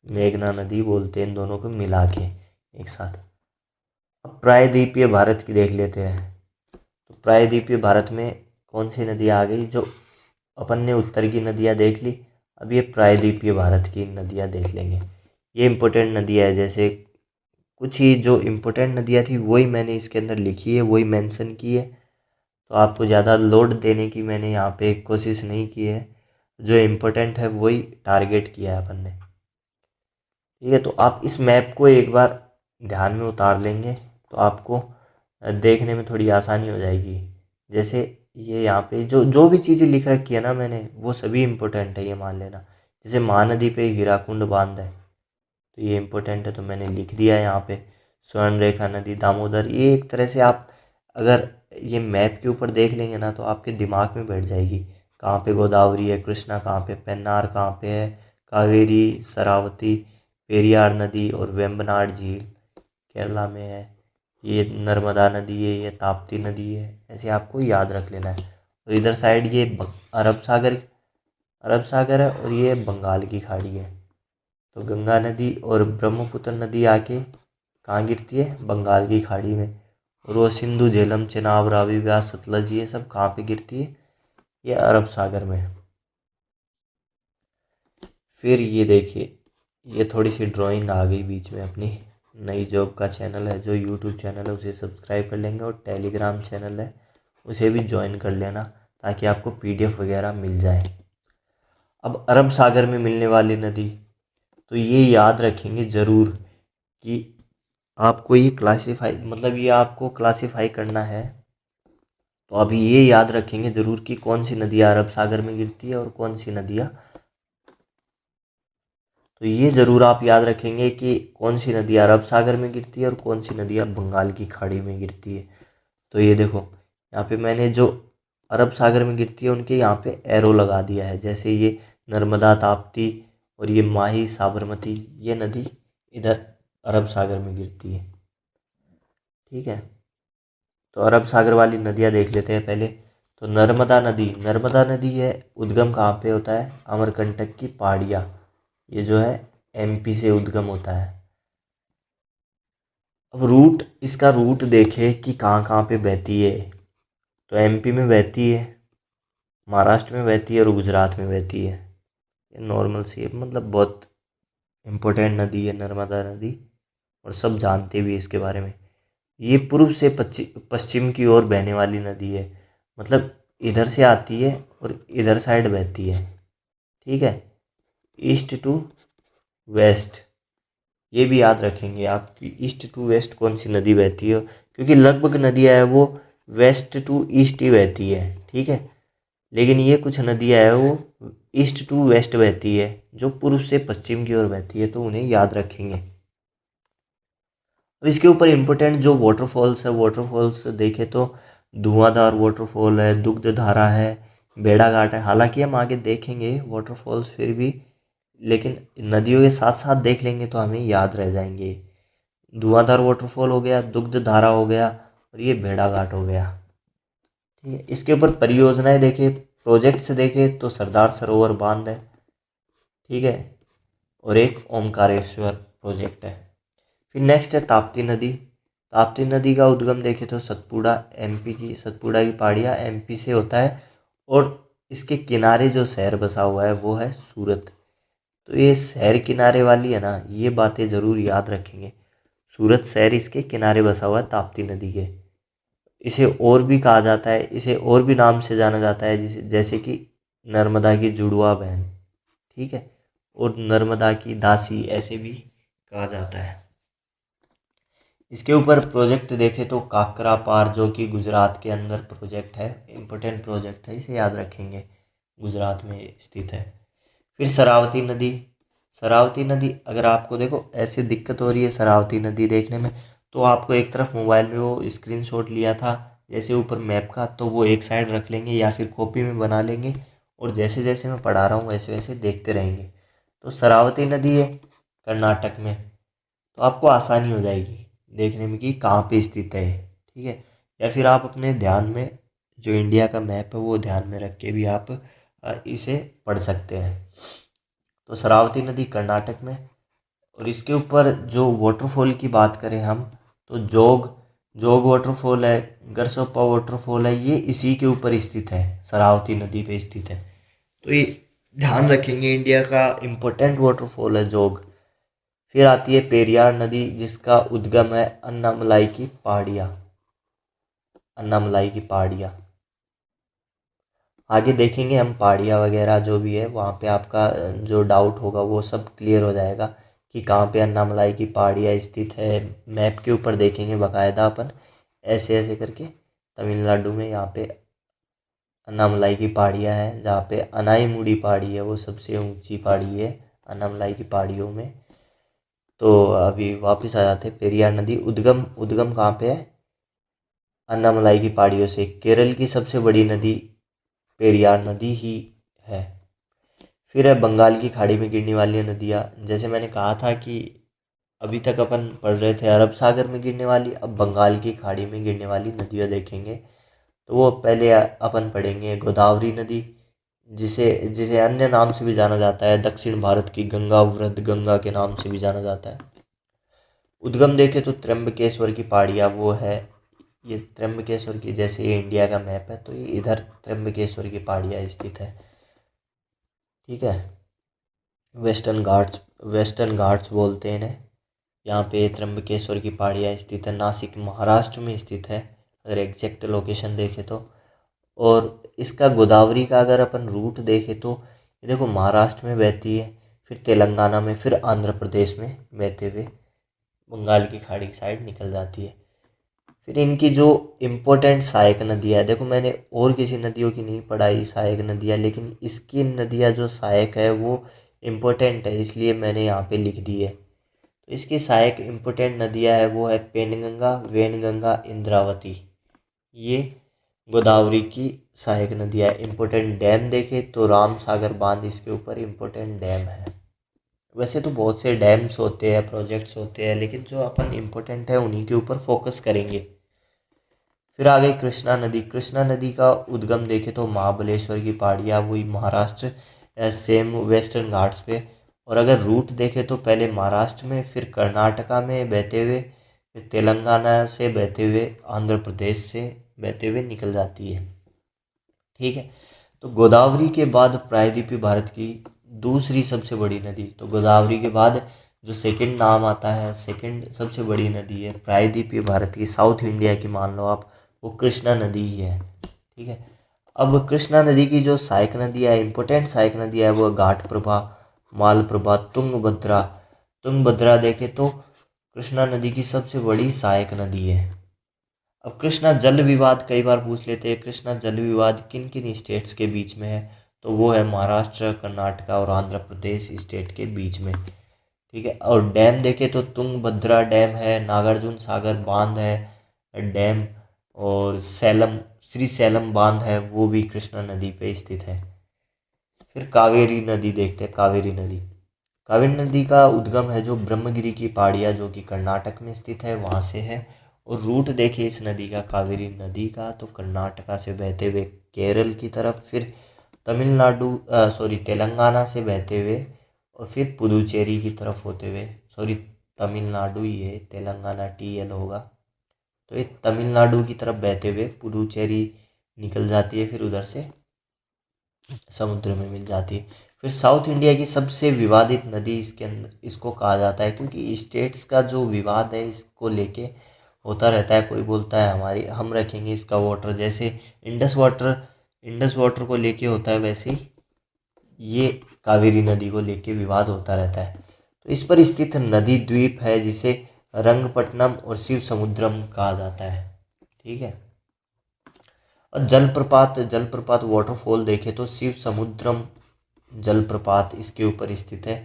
मेघना नदी बोलते हैं इन दोनों को मिला के एक साथ। अब प्रायद्वीपीय भारत की देख लेते हैं। तो प्रायद्वीपीय भारत में कौन सी नदी आ गई, जो अपन ने उत्तर की नदियाँ देख ली, अब ये प्रायद्वीपीय भारत की नदियाँ देख लेंगे। ये इम्पोर्टेंट नदियाँ है, जैसे कुछ ही जो इम्पोर्टेंट नदियाँ थी वही मैंने इसके अंदर लिखी है, वही मेंशन की है। तो आपको ज़्यादा लोड देने की मैंने यहाँ पे कोशिश नहीं की है, जो इम्पोर्टेंट है वही टारगेट किया है अपन ने। ठीक है, तो आप इस मैप को एक बार ध्यान में उतार लेंगे तो आपको देखने में थोड़ी आसानी हो जाएगी। जैसे ये यहाँ पे जो जो भी चीज़ें लिख रखी है ना मैंने, वो सभी इम्पोर्टेंट है, ये मान लेना। जैसे महानदी पे हीराकुंड बांध है, तो ये इम्पोर्टेंट है, तो मैंने लिख दिया है यहाँ पे। स्वर्ण रेखा नदी, दामोदर, ये एक तरह से आप अगर ये मैप के ऊपर देख लेंगे ना तो आपके दिमाग में बैठ जाएगी। कहाँ पे गोदावरी है, कृष्णा कहाँ पे, पेन्नार कहाँ पे है, कावेरी, शरावती, पेरियार नदी और वेम्बनाड झील केरला में है, ये नर्मदा नदी है, ये ताप्ती नदी है। ऐसे आपको याद रख लेना है। और इधर साइड ये अरब सागर है और ये बंगाल की खाड़ी है। तो गंगा नदी और ब्रह्मपुत्र नदी आके कहाँ गिरती है, बंगाल की खाड़ी में। और वो सिंधु, झेलम, चेनाब, रावी, व्यास, सतलज, ये सब कहाँ पे गिरती है, ये अरब सागर में। फिर ये देखिए, ये थोड़ी सी ड्राइंग आ गई बीच में अपनी। नई जॉब का चैनल है, जो यूट्यूब चैनल है उसे सब्सक्राइब कर लेंगे और टेलीग्राम चैनल है उसे भी ज्वाइन कर लेना, ताकि आपको PDF वगैरह मिल जाए। अब अरब सागर में मिलने वाली नदी, तो ये याद रखेंगे ज़रूर कि आपको ये क्लासीफाई, मतलब ये आपको क्लासीफाई करना है, तो अभी ये याद रखेंगे ज़रूर कि कौन सी नदियाँ अरब सागर में गिरती है और कौन सी नदियाँ, तो ये ज़रूर आप याद रखेंगे कि कौन सी नदियाँ अरब सागर में गिरती है और कौन सी नदियाँ बंगाल की खाड़ी में गिरती है। तो ये देखो यहाँ पे मैंने जो अरब सागर में गिरती है उनके यहाँ पे एरो लगा दिया है, जैसे ये नर्मदा, ताप्ती और ये माही, साबरमती, ये नदी इधर अरब सागर में गिरती है। ठीक है, तो अरब सागर वाली नदियाँ देख लेते हैं पहले। तो नर्मदा नदी है, उद्गम कहाँ पे होता है? अमरकंटक की पहाड़ियाँ, ये जो है MP से उद्गम होता है। अब रूट, इसका रूट देखे कि कहाँ कहाँ पे बहती है, तो MP में बहती है, महाराष्ट्र में बहती है और गुजरात में बहती है। ये नॉर्मल सी है, मतलब बहुत इम्पोर्टेंट नदी है नर्मदा नदी, और सब जानते भी इसके बारे में। ये पूर्व से पश्चिम की ओर बहने वाली नदी है, मतलब इधर से आती है और इधर साइड बहती है। ठीक है, ईस्ट टू वेस्ट, ये भी याद रखेंगे आप कि ईस्ट टू वेस्ट कौन सी नदी बहती है, क्योंकि लगभग नदियाँ है वो वेस्ट टू ईस्ट ही बहती है। ठीक है, लेकिन ये कुछ नदियाँ है वो ईस्ट टू वेस्ट बहती है, जो पूर्व से पश्चिम की ओर बहती है, तो उन्हें याद रखेंगे। अब इसके ऊपर इम्पोर्टेंट जो वाटरफॉल्स है, वाटरफॉल्स देखें तो धुआंधार वाटरफॉल है, दुग्धधारा है, भेड़ाघाट है। हालांकि हम आगे देखेंगे वाटरफॉल्स फिर भी, लेकिन नदियों के साथ साथ देख लेंगे तो हमें याद रह जाएंगे। धुआंधार वाटरफॉल हो गया, दुग्धधारा हो गया और ये भेड़ाघाट हो गया। ठीक है, इसके ऊपर परियोजनाएं देखें, प्रोजेक्ट्स देखें तो सरदार सरोवर बांध है। ठीक है, और एक ओमकारेश्वर प्रोजेक्ट है। फिर नेक्स्ट है ताप्ती नदी। ताप्ती नदी का उद्गम देखें तो सतपुड़ा, MP की, सतपुड़ा की पहाड़ियाँ MP से होता है, और इसके किनारे जो शहर बसा हुआ है वो है सूरत। तो ये शहर किनारे वाली है ना, ये बातें ज़रूर याद रखेंगे। सूरत शहर इसके किनारे बसा हुआ है ताप्ती नदी के। इसे और भी कहा जाता है, इसे और भी नाम से जाना जाता है, जैसे कि नर्मदा की जुड़वा बहन। ठीक है, और नर्मदा की दासी, ऐसे भी कहा जाता है। इसके ऊपर प्रोजेक्ट देखें तो काकरा पार, जो कि गुजरात के अंदर प्रोजेक्ट है, इम्पोर्टेंट प्रोजेक्ट है, इसे याद रखेंगे, गुजरात में स्थित है। फिर शरावती नदी। शरावती नदी, अगर आपको देखो ऐसे दिक्कत हो रही है शरावती नदी देखने में, तो आपको एक तरफ मोबाइल में वो स्क्रीनशॉट लिया था जैसे ऊपर मैप का, तो वो एक साइड रख लेंगे या फिर कॉपी में बना लेंगे, और जैसे जैसे मैं पढ़ा रहा हूँ वैसे वैसे देखते रहेंगे। तो शरावती नदी है कर्नाटक में, तो आपको आसानी हो जाएगी देखने में कि कहाँ पे स्थित है। ठीक है, या फिर आप अपने ध्यान में जो इंडिया का मैप है वो ध्यान में रख के भी आप इसे पढ़ सकते हैं। तो शरावती नदी कर्नाटक में, और इसके ऊपर जो वाटरफॉल की बात करें हम, तो जोग जोग वाटरफॉल है, गरसोप्पा वाटरफॉल है, ये इसी के ऊपर स्थित है, शरावती नदी पे स्थित है। तो ये ध्यान रखेंगे, इंडिया का इम्पोर्टेंट वाटरफॉल है जोग। फिर आती है पेरियार नदी, जिसका उद्गम है अन्नामलाई की पहाड़ियाँ, अन्नामलाई की पहाड़ियाँ। आगे देखेंगे हम पहाड़ियाँ वगैरह जो भी है, वहाँ पे आपका जो डाउट होगा वो सब क्लियर हो जाएगा कि कहाँ पे अन्नामलाई की पहाड़ियाँ स्थित है। मैप के ऊपर देखेंगे बाकायदा अपन, ऐसे ऐसे करके तमिलनाडु में यहाँ पे अन्नामलाई की पहाड़ियाँ हैं, जहाँ पे अनाईमुड़ी पहाड़ी है वो सबसे ऊंची पहाड़ी है अन्नामलाई की पहाड़ियों में। तो अभी वापस आ जाते हैं, पेरियार नदी उद्गम उद्गम कहाँ पे है? अन्नामलाई की पहाड़ियों से। केरल की सबसे बड़ी नदी पेरियार नदी ही है। फिर है बंगाल की खाड़ी में गिरने वाली नदियाँ। जैसे मैंने कहा था कि अभी तक अपन पढ़ रहे थे अरब सागर में गिरने वाली, अब बंगाल की खाड़ी में गिरने वाली नदियाँ देखेंगे। तो वो पहले अपन पढ़ेंगे गोदावरी नदी, जिसे जिसे अन्य नाम से भी जाना जाता है, दक्षिण भारत की गंगा, वृद्ध गंगा के नाम से भी जाना जाता है। उद्गम देखें तो त्र्यंबकेश्वर की पहाड़ियाँ वो है, ये त्र्यंबकेश्वर की, जैसे ये इंडिया का मैप है तो ये इधर त्र्यंबकेश्वर की पहाड़ियाँ स्थित है। ठीक है, वेस्टर्न घाट्स बोलते हैं इन्हें। यहाँ पे त्र्यंबकेश्वर की पहाड़ियाँ स्थित है, नासिक महाराष्ट्र में स्थित है अगर एग्जैक्ट लोकेशन देखें तो। और इसका गोदावरी का अगर अपन रूट देखें तो ये देखो महाराष्ट्र में बहती है, फिर तेलंगाना में, फिर आंध्र प्रदेश में बहते हुए बंगाल की खाड़ी की साइड निकल जाती है। फिर इनकी जो इम्पोर्टेंट सहायक नदियाँ है, देखो मैंने और किसी नदियों की नहीं पढ़ाई सहायक नदियाँ, लेकिन इसकी नदियाँ जो सहायक है वो इम्पोर्टेंट है, इसलिए मैंने यहाँ पे लिख दी है। तो इसकी सहायक इम्पोर्टेंट नदियाँ है वो है पेनगंगा, वेनगंगा, इंद्रावती। ये गोदावरी की सहायक नदियाँ है। इम्पोर्टेंट डैम देखें तो राम सागर बांध इसके ऊपर इम्पोर्टेंट डैम है। वैसे तो बहुत से डैम्स होते हैं, प्रोजेक्ट्स होते हैं, लेकिन जो अपन इम्पोर्टेंट है उन्हीं के ऊपर फोकस करेंगे। फिर आ गई कृष्णा नदी। कृष्णा नदी का उद्गम देखें तो महाबलेश्वर की पहाड़ियाँ, वही महाराष्ट्र, सेम वेस्टर्न घाट्स पे। और अगर रूट देखें तो पहले महाराष्ट्र में, फिर कर्नाटका में बहते हुए, फिर तेलंगाना से बहते हुए, आंध्र प्रदेश से बहते हुए निकल जाती है। ठीक है, तो गोदावरी के बाद प्रायद्वीपीय भारत की दूसरी सबसे बड़ी नदी, तो गोदावरी के बाद जो सेकंड नाम आता है, सेकंड सबसे बड़ी नदी है प्रायद्वीपीय भारत की, साउथ इंडिया की मान लो आप, वो कृष्णा नदी ही है। ठीक है, अब कृष्णा नदी की जो सहायक नदी है, इंपॉर्टेंट सहायक नदी है, वो घाट प्रभा, मालप्रभा, तुंगभद्रा। तुंगभद्रा देखे तो कृष्णा नदी की सबसे बड़ी सहायक नदी है। अब कृष्णा जल विवाद कई बार पूछ लेते हैं, कृष्णा जल विवाद किन किन स्टेट्स के बीच में है, तो वो है महाराष्ट्र, कर्नाटका और आंध्र प्रदेश स्टेट के बीच में। ठीक है, और डैम देखे तो तुंगभद्रा डैम है, नागार्जुन सागर बांध है डैम, और सैलम, श्री सैलम बांध है, वो भी कृष्णा नदी पे स्थित है। फिर कावेरी नदी देखते हैं। कावेरी नदी, कावेरी नदी का उद्गम है जो ब्रह्मगिरी की पहाड़ियाँ जो कि कर्नाटक में स्थित है वहाँ से है। और रूट देखिए इस नदी का, कावेरी नदी का, तो कर्नाटका से बहते हुए केरल की तरफ, फिर तमिलनाडु, सॉरी तेलंगाना से बहते हुए, और फिर पुदुचेरी की तरफ होते हुए, सॉरी तमिलनाडु, ये तेलंगाना TL होगा, तो ये तमिलनाडु की तरफ बहते हुए पुदुचेरी निकल जाती है, फिर उधर से समुद्र में मिल जाती है। फिर साउथ इंडिया की सबसे विवादित नदी इसके अंदर इसको कहा जाता है, क्योंकि स्टेट्स का जो विवाद है इसको लेके होता रहता है। कोई बोलता है हमारी हम रखेंगे इसका वाटर, जैसे इंडस वाटर को लेके होता है, वैसे ही ये कावेरी नदी को लेके विवाद होता रहता है। तो इस पर स्थित नदी द्वीप है जिसे रंगपट्टनम और शिव समुद्रम कहा जाता है। ठीक है, और जलप्रपात जलप्रपात वाटरफॉल देखे तो शिव समुद्रम जलप्रपात इसके ऊपर स्थित है,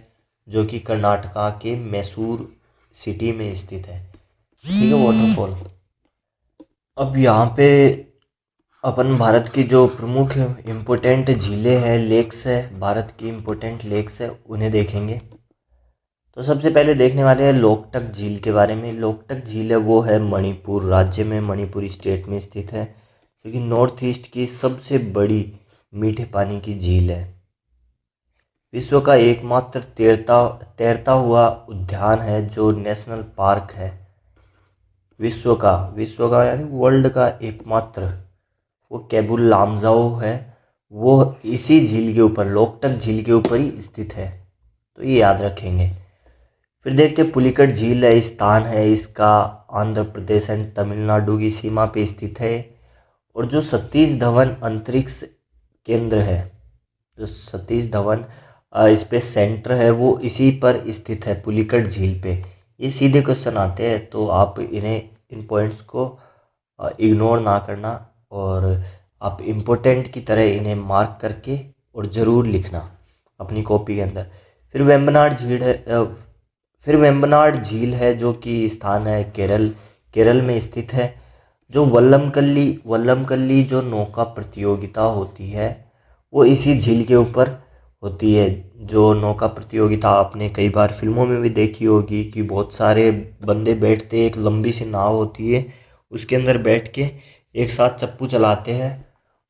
जो कि कर्नाटका के मैसूर सिटी में स्थित है। ठीक है, वाटरफॉल। अब यहाँ पे अपन भारत की जो प्रमुख इम्पोर्टेंट झीलें हैं, लेक्स है, भारत की इम्पोर्टेंट लेक्स है, उन्हें देखेंगे। तो सबसे पहले देखने वाले हैं लोकटक झील के बारे में। लोकटक झील है वो है मणिपुर राज्य में, मणिपुर स्टेट में स्थित है, क्योंकि नॉर्थ ईस्ट की सबसे बड़ी मीठे पानी की झील है। विश्व का एकमात्र तैरता हुआ उद्यान है जो नेशनल पार्क है। विश्व का यानी वर्ल्ड का एकमात्र, वो केबुल लामजाओ है, वो इसी झील के ऊपर, लोकटक झील के ऊपर ही स्थित है, तो ये याद रखेंगे। फिर देखते हैं पुलिकट झील है, स्थान है इसका आंध्र प्रदेश एंड तमिलनाडु की सीमा पे स्थित है। और जो सतीश धवन अंतरिक्ष केंद्र है, जो सतीश धवन स्पेस सेंटर है, वो इसी पर स्थित है, पुलिकट झील पे। ये सीधे क्वेश्चन आते हैं, तो आप इन पॉइंट्स को इग्नोर ना करना, और आप इम्पोर्टेंट की तरह इन्हें मार्क करके और ज़रूर लिखना अपनी कॉपी के अंदर। फिर वेम्बनाड झील है जो कि स्थान है केरल में स्थित है। जो वल्लमकल्ली जो नौका प्रतियोगिता होती है वो इसी झील के ऊपर होती है। जो नौका प्रतियोगिता आपने कई बार फिल्मों में भी देखी होगी कि बहुत सारे बंदे बैठते, एक लंबी सी नाव होती है, उसके अंदर बैठ के एक साथ चप्पू चलाते हैं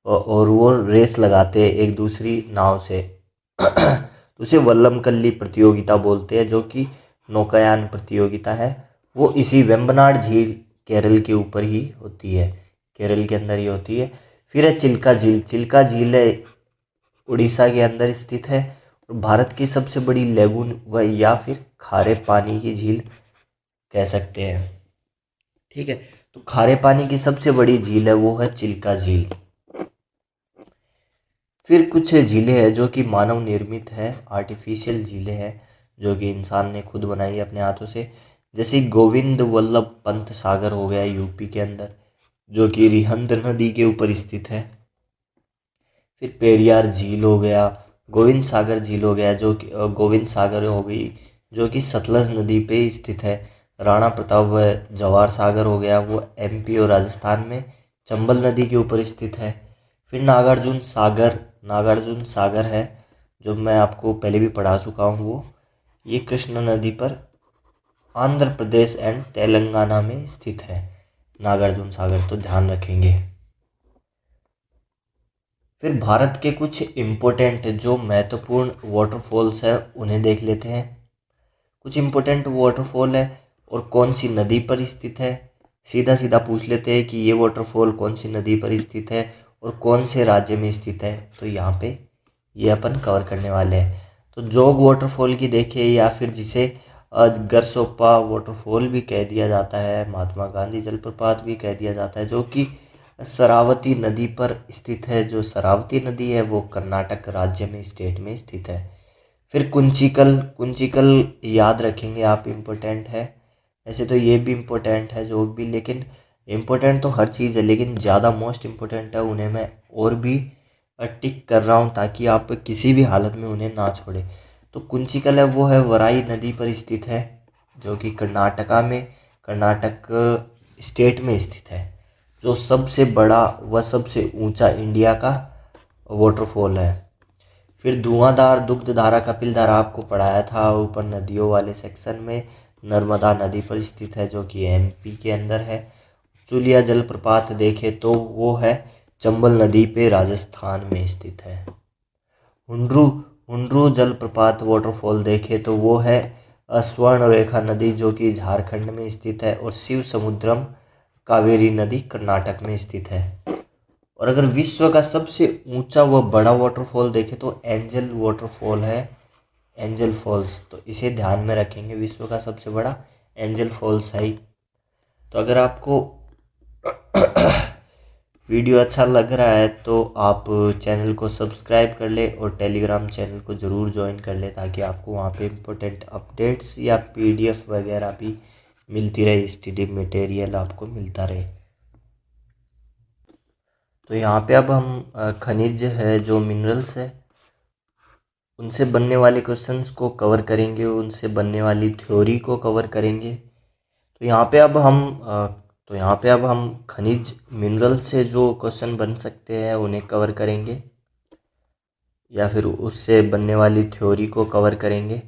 और वो रेस लगाते हैं एक दूसरी नाव से। तो उसे वल्लमकल्ली प्रतियोगिता बोलते हैं, जो कि नौकायान प्रतियोगिता है, वो इसी वेम्बनाड झील केरल के ऊपर ही होती है, केरल के अंदर ही होती है। फिर है चिल्का झील। चिल्का झील है उड़ीसा के अंदर स्थित है, और भारत की सबसे बड़ी लेगून व या फिर खारे पानी की झील कह सकते हैं। ठीक है, तो खारे पानी की सबसे बड़ी झील है वो है चिल्का झील। फिर कुछ झीलें हैं जो कि मानव निर्मित है, आर्टिफिशियल झीलें हैं जो कि इंसान ने खुद बनाई है अपने हाथों से। जैसे गोविंद वल्लभ पंत सागर हो गया यूपी के अंदर, जो कि रिहंद नदी के ऊपर स्थित है। फिर पेरियार झील हो गया, गोविंद सागर झील हो गया जो कि गोविंद सागर हो गई जो कि सतलज नदी पे स्थित है। राणा प्रताप जवाहर सागर हो गया, वो एमपी और राजस्थान में चंबल नदी के ऊपर स्थित है। फिर नागार्जुन सागर है जो मैं आपको पहले भी पढ़ा चुका हूँ। वो ये कृष्णा नदी पर आंध्र प्रदेश एंड तेलंगाना में स्थित है नागार्जुन सागर, तो ध्यान रखेंगे। फिर भारत के कुछ इम्पोर्टेंट जो महत्वपूर्ण वाटरफॉल्स है उन्हें देख लेते हैं। कुछ इम्पोर्टेंट वाटरफॉल है और कौन सी नदी पर स्थित है। सीधा सीधा पूछ लेते हैं कि ये वाटरफॉल कौन सी नदी पर स्थित है और कौन से राज्य में स्थित है, तो यहाँ पे ये अपन कवर करने वाले हैं। तो जोग वाटरफॉल की देखिए, या फिर जिसे गरसोप्पा वाटरफॉल भी कह दिया जाता है, महात्मा गांधी जलप्रपात भी कह दिया जाता है, जो कि शरावती नदी पर स्थित है। जो शरावती नदी है वो कर्नाटक राज्य में, स्टेट में स्थित है। फिर कुंचिकल याद रखेंगे आप, इम्पोर्टेंट है। ऐसे तो ये भी इम्पोर्टेंट है जो भी, लेकिन इम्पोर्टेंट तो हर चीज़ है, लेकिन ज़्यादा मोस्ट इम्पोर्टेंट है, उन्हें मैं और भी टिक कर रहा हूँ ताकि आप किसी भी हालत में उन्हें ना छोड़े। तो कुंचिकल है वो है वराई नदी पर स्थित है जो कि कर्नाटक स्टेट में स्थित है। जो सबसे बड़ा व सबसे ऊंचा इंडिया का वाटरफॉल है। फिर धुआंधार, दुग्धधारा, कपिलधारा आपको पढ़ाया था ऊपर नदियों वाले सेक्शन में, नर्मदा नदी पर स्थित है जो कि एमपी के अंदर है। चुलिया जलप्रपात देखे तो वो है चंबल नदी पे राजस्थान में स्थित है। हुंड्रू हुंड्रू जलप्रपात वाटरफॉल देखे तो वो है स्वर्ण रेखा नदी जो कि झारखंड में स्थित है। और शिव समुद्रम कावेरी नदी कर्नाटक में स्थित है। और अगर विश्व का सबसे ऊंचा व बड़ा वाटरफॉल देखे तो एंजल वाटरफॉल है, एंजल फॉल्स, तो इसे ध्यान में रखेंगे। विश्व का सबसे बड़ा एंजल फॉल्स है। तो अगर आपको वीडियो अच्छा लग रहा है तो आप चैनल को सब्सक्राइब कर ले और टेलीग्राम चैनल को ज़रूर ज्वाइन कर ले ताकि आपको वहाँ पे इम्पोर्टेंट अपडेट्स या पीडीएफ वगैरह भी मिलती रहे, स्टडी मटेरियल आपको मिलता रहे। तो यहाँ पे अब हम खनिज है जो मिनरल्स है उनसे बनने वाले क्वेश्चंस को कवर करेंगे, उनसे बनने वाली थ्योरी को कवर करेंगे। तो यहाँ पे अब हम खनिज मिनरल से जो क्वेश्चन बन सकते हैं उन्हें कवर करेंगे या फिर उससे बनने वाली थ्योरी को कवर करेंगे।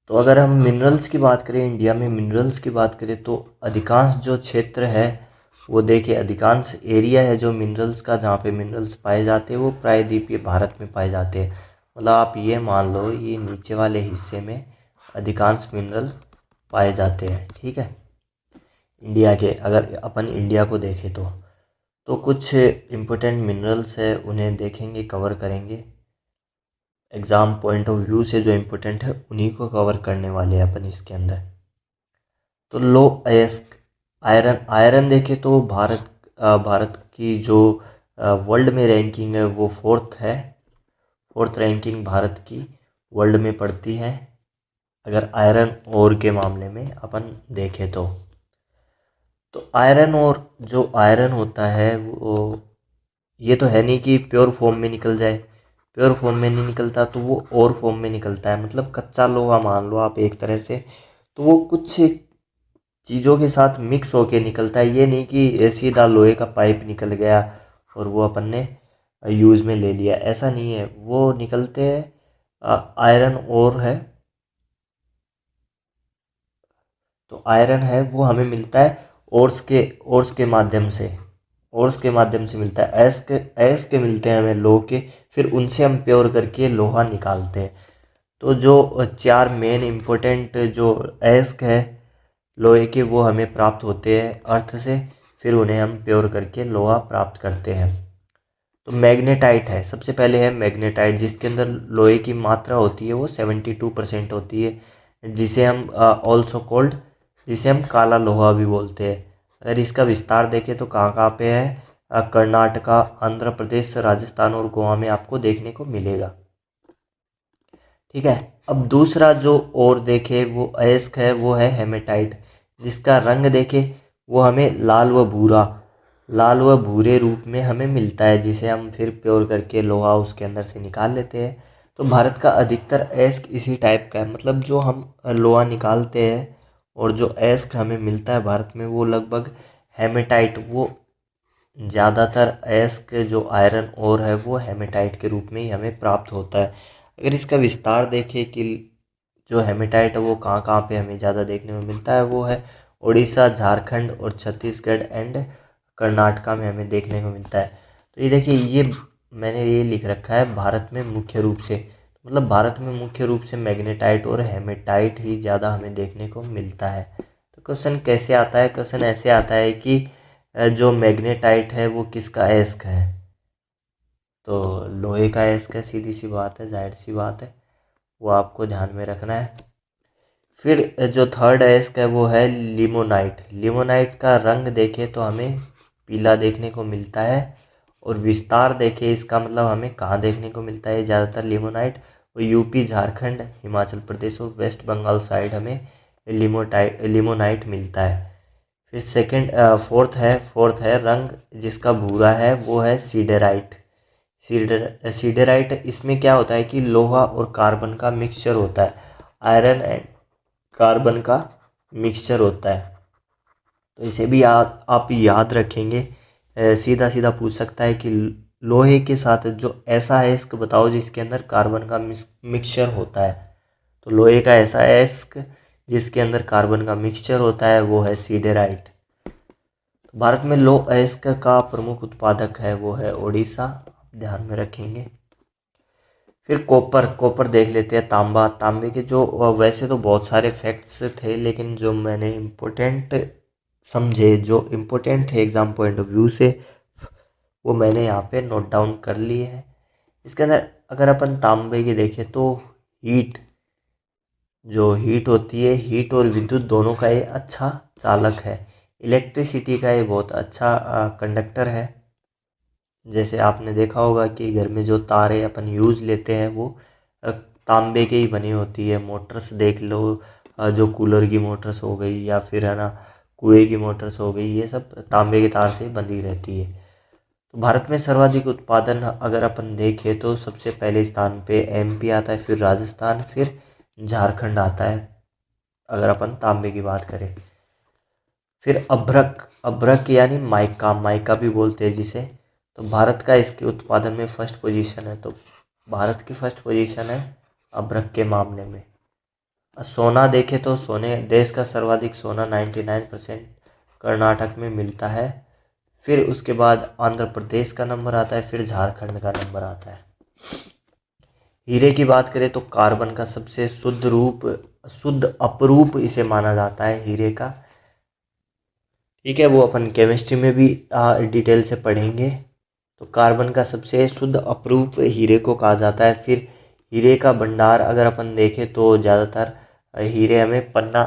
तो अगर हम मिनरल्स की बात करें, इंडिया में मिनरल्स की बात करें तो अधिकांश जो क्षेत्र है वो देखिए, अधिकांश एरिया है जो मिनरल्स का, जहाँ पे मिनरल्स पाए जाते हैं वो प्रायद्वीपीय भारत में पाए जाते हैं। मतलब आप ये मान लो ये नीचे वाले हिस्से में अधिकांश मिनरल पाए जाते हैं, ठीक है। इंडिया के, अगर अपन इंडिया को देखें तो कुछ इम्पोर्टेंट मिनरल्स है उन्हें देखेंगे, कवर करेंगे। एग्ज़ाम पॉइंट ऑफ व्यू से जो इम्पोर्टेंट है उन्हीं को कवर करने वाले हैं अपन इसके अंदर। तो लो अयस्क आयरन देखें तो भारत की जो वर्ल्ड में रैंकिंग है वो फोर्थ रैंकिंग भारत की वर्ल्ड में पड़ती है अगर आयरन ओर के मामले में अपन देखें तो आयरन और जो आयरन होता है वो ये तो है नहीं कि प्योर फॉर्म में निकल जाए, प्योर फॉर्म में नहीं निकलता तो वो और फॉर्म में निकलता है। मतलब कच्चा लोहा मान लो आप एक तरह से, तो वो कुछ चीज़ों के साथ मिक्स होके निकलता है। ये नहीं कि सीधा लोहे का पाइप निकल गया और वो अपन ने यूज़ में ले लिया, ऐसा नहीं है। वो निकलते हैं आयरन ओर है, तो आयरन है वो हमें मिलता है ओर्स के माध्यम से मिलता है। ऐस के मिलते हैं हमें लोह के, फिर उनसे हम प्योर करके लोहा निकालते हैं। तो जो चार मेन इम्पोर्टेंट जो ऐस्क है लोहे के वो हमें प्राप्त होते हैं अर्थ से, फिर उन्हें हम प्योर करके लोहा प्राप्त करते हैं। तो मैग्नेटाइट है, सबसे पहले है मैग्नेटाइट जिसके अंदर लोहे की मात्रा होती है वो 72% होती है, जिसे हम जिसे हम काला लोहा भी बोलते हैं। अगर इसका विस्तार देखें तो कहाँ कहाँ पे है, कर्नाटका, आंध्र प्रदेश, राजस्थान और गोवा में आपको देखने को मिलेगा। ठीक है, अब दूसरा जो और देखे वो अयस्क है, वो है हेमेटाइट, जिसका रंग देखे वो हमें लाल व भूरे रूप में हमें मिलता है, जिसे हम फिर प्योर करके लोहा उसके अंदर से निकाल लेते हैं। तो भारत का अधिकतर अयस्क इसी टाइप का है, मतलब जो हम लोहा निकालते हैं और जो अयस्क हमें मिलता है भारत में वो लगभग हेमेटाइट, वो ज़्यादातर अयस्क जो आयरन ओर है वो हेमेटाइट के रूप में ही हमें प्राप्त होता है। अगर इसका विस्तार देखें कि जो हेमेटाइट है वो कहाँ कहाँ पे हमें ज़्यादा देखने में मिलता है, वो है उड़ीसा, झारखंड और छत्तीसगढ़ एंड कर्नाटका में हमें देखने को मिलता है। तो ये देखिए, ये मैंने ये लिख रखा है भारत में मुख्य रूप से, मतलब भारत में मुख्य रूप से मैग्नेटाइट और हेमेटाइट ही ज़्यादा हमें देखने को मिलता है। तो क्वेश्चन कैसे आता है, क्वेश्चन ऐसे आता है कि जो मैग्नेटाइट है वो किसका अयस्क है, तो लोहे का अयस्क है, सीधी सी बात है, जाहिर सी बात है, वो आपको ध्यान में रखना है। फिर जो थर्ड अयस्क है वो है लिमोनाइट। लिमोनाइट का रंग देखें तो हमें पीला देखने को मिलता है, और विस्तार देखें इसका मतलब हमें कहाँ देखने को मिलता है ज़्यादातर लिमोनाइट, वो यूपी, झारखंड, हिमाचल प्रदेश और वेस्ट बंगाल साइड हमें लिमोनाइट मिलता है। फिर फोर्थ है रंग जिसका भूरा है, वो है सीडेराइट। सीडेराइट इसमें क्या होता है कि लोहा और कार्बन का मिक्सचर होता है, आयरन एंड कार्बन का मिक्सचर होता है। तो इसे भी आप याद रखेंगे। सीधा सीधा पूछ सकता है कि लोहे के साथ जो ऐसा अयस्क बताओ जिसके अंदर कार्बन का मिक्सचर होता है, तो लोहे का ऐसा अयस्क जिसके अंदर कार्बन का मिक्सचर होता है वो है सीडेराइट। भारत में लौह अयस्क का प्रमुख उत्पादक है वो है ओडिशा, ध्यान में रखेंगे। फिर कॉपर देख लेते हैं। तांबे के जो वैसे तो बहुत सारे फैक्ट्स थे, लेकिन जो मैंने इम्पोर्टेंट समझे, जो इम्पोर्टेंट थे एग्ज़ाम पॉइंट ऑफ व्यू से, वो मैंने यहाँ पे नोट डाउन कर लिए हैं। इसके अंदर अगर अपन तांबे की देखें तो हीट होती है, हीट और विद्युत दोनों का ये अच्छा चालक है, इलेक्ट्रिसिटी का ये बहुत अच्छा कंडक्टर है। जैसे आपने देखा होगा कि घर में जो तारे अपन यूज़ लेते हैं वो तांबे के ही बनी होती है। मोटर्स देख लो, जो कूलर की मोटर्स हो गई या फिर है ना कुएं की मोटर्स हो गई, ये सब तांबे के तार से बंधी रहती है। तो भारत में सर्वाधिक उत्पादन अगर अपन देखें तो सबसे पहले स्थान पे एमपी आता है, फिर राजस्थान, फिर झारखंड आता है अगर अपन तांबे की बात करें। फिर अभ्रक यानी माइका भी बोलते हैं जिसे, तो भारत का इसके उत्पादन में फर्स्ट पोजीशन है। तो भारत की फर्स्ट पोजीशन है अभ्रक के मामले में। सोना देखें तो देश का सर्वाधिक सोना 99% कर्नाटक में मिलता है। फिर उसके बाद आंध्र प्रदेश का नंबर आता है, फिर झारखंड का नंबर आता है। हीरे की बात करें तो कार्बन का सबसे शुद्ध अपरूप इसे माना जाता है हीरे का। ठीक है, वो अपन केमिस्ट्री में भी डिटेल से पढ़ेंगे। तो कार्बन का सबसे शुद्ध अपरूप हीरे को कहा जाता है। फिर हीरे का भंडार अगर अपन देखें तो ज़्यादातर हीरे हमें पन्ना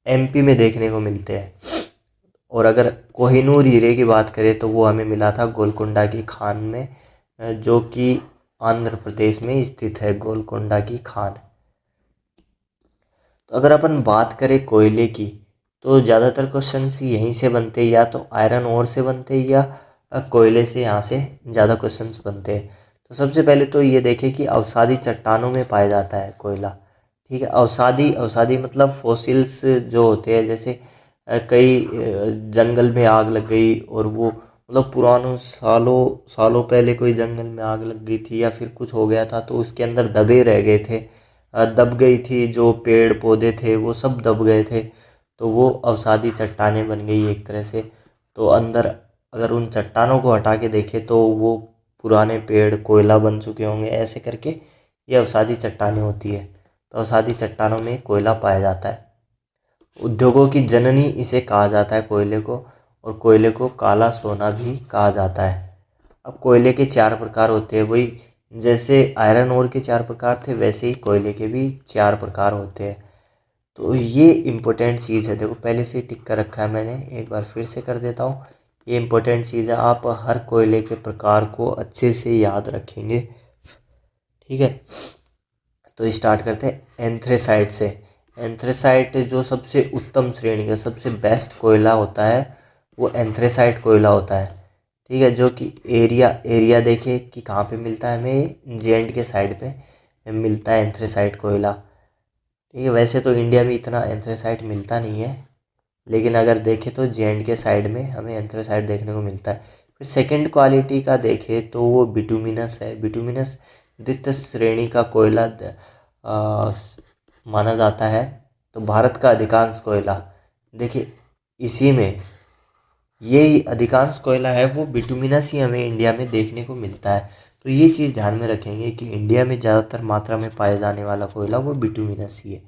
एमपी में देखने को मिलते हैं। और अगर कोहिनूर हीरे की बात करें तो वो हमें मिला था गोलकोंडा की खान में, जो कि आंध्र प्रदेश में स्थित है, गोलकोंडा की खान। तो अगर अपन बात करें कोयले की तो ज़्यादातर क्वेश्चंस यहीं से बनते हैं, या तो आयरन ओर से बनते हैं या कोयले से, यहाँ से ज़्यादा क्वेश्चंस बनते हैं। तो सबसे पहले तो ये देखें कि अवसादी चट्टानों में पाया जाता है कोयला। ठीक है, अवसादी मतलब फॉसिल्स जो होते हैं, जैसे कई जंगल में आग लग गई और वो मतलब पुरानों सालों पहले कोई जंगल में आग लग गई थी या फिर कुछ हो गया था तो उसके अंदर दबे रह गए थे, दब गई थी, जो पेड़ पौधे थे वो सब दब गए थे, तो वो अवसादी चट्टानें बन गई एक तरह से। तो अंदर अगर उन चट्टानों को हटा के देखें तो वो पुराने पेड़ कोयला बन चुके होंगे, ऐसे करके ये अवसादी चट्टानें होती है। तो अवसादी चट्टानों में कोयला पाया जाता है। उद्योगों की जननी इसे कहा जाता है कोयले को, और कोयले को काला सोना भी कहा जाता है। अब कोयले के 4 प्रकार होते हैं, वही जैसे आयरन ओर के 4 प्रकार थे वैसे ही कोयले के भी 4 प्रकार होते हैं। तो ये इम्पोर्टेंट चीज़ है, देखो पहले से टिक कर रखा है मैंने, एक बार फिर से कर देता हूँ ये इम्पोर्टेंट चीज़ है, आप हर कोयले के प्रकार को अच्छे से याद रखेंगे। ठीक है, तो स्टार्ट करते हैं एंथ्रेसाइट से। एंथ्रेसाइट जो सबसे उत्तम श्रेणी का सबसे बेस्ट कोयला होता है वो एंथ्रेसाइट कोयला होता है। ठीक है, जो कि एरिया देखिए कि कहाँ पे मिलता है, हमें जे के साइड पे मिलता है एंथ्रेसाइट कोयला। ठीक है, वैसे तो इंडिया में इतना एंथ्रेसाइट मिलता नहीं है, लेकिन अगर देखें तो जे के साइड में हमें एंथ्रेसाइट देखने को मिलता है। फिर सेकंड क्वालिटी का देखें तो वो बिटुमिनस है। बिटुमिनस द्वितीय श्रेणी का कोयला माना जाता है। तो भारत का अधिकांश कोयला देखिए इसी में, ये अधिकांश कोयला है वो बिटुमिनस ही हमें इंडिया में देखने को मिलता है। तो ये चीज़ ध्यान में रखेंगे कि इंडिया में ज़्यादातर मात्रा में पाए जाने वाला कोयला वो बिटुमिनस ही है।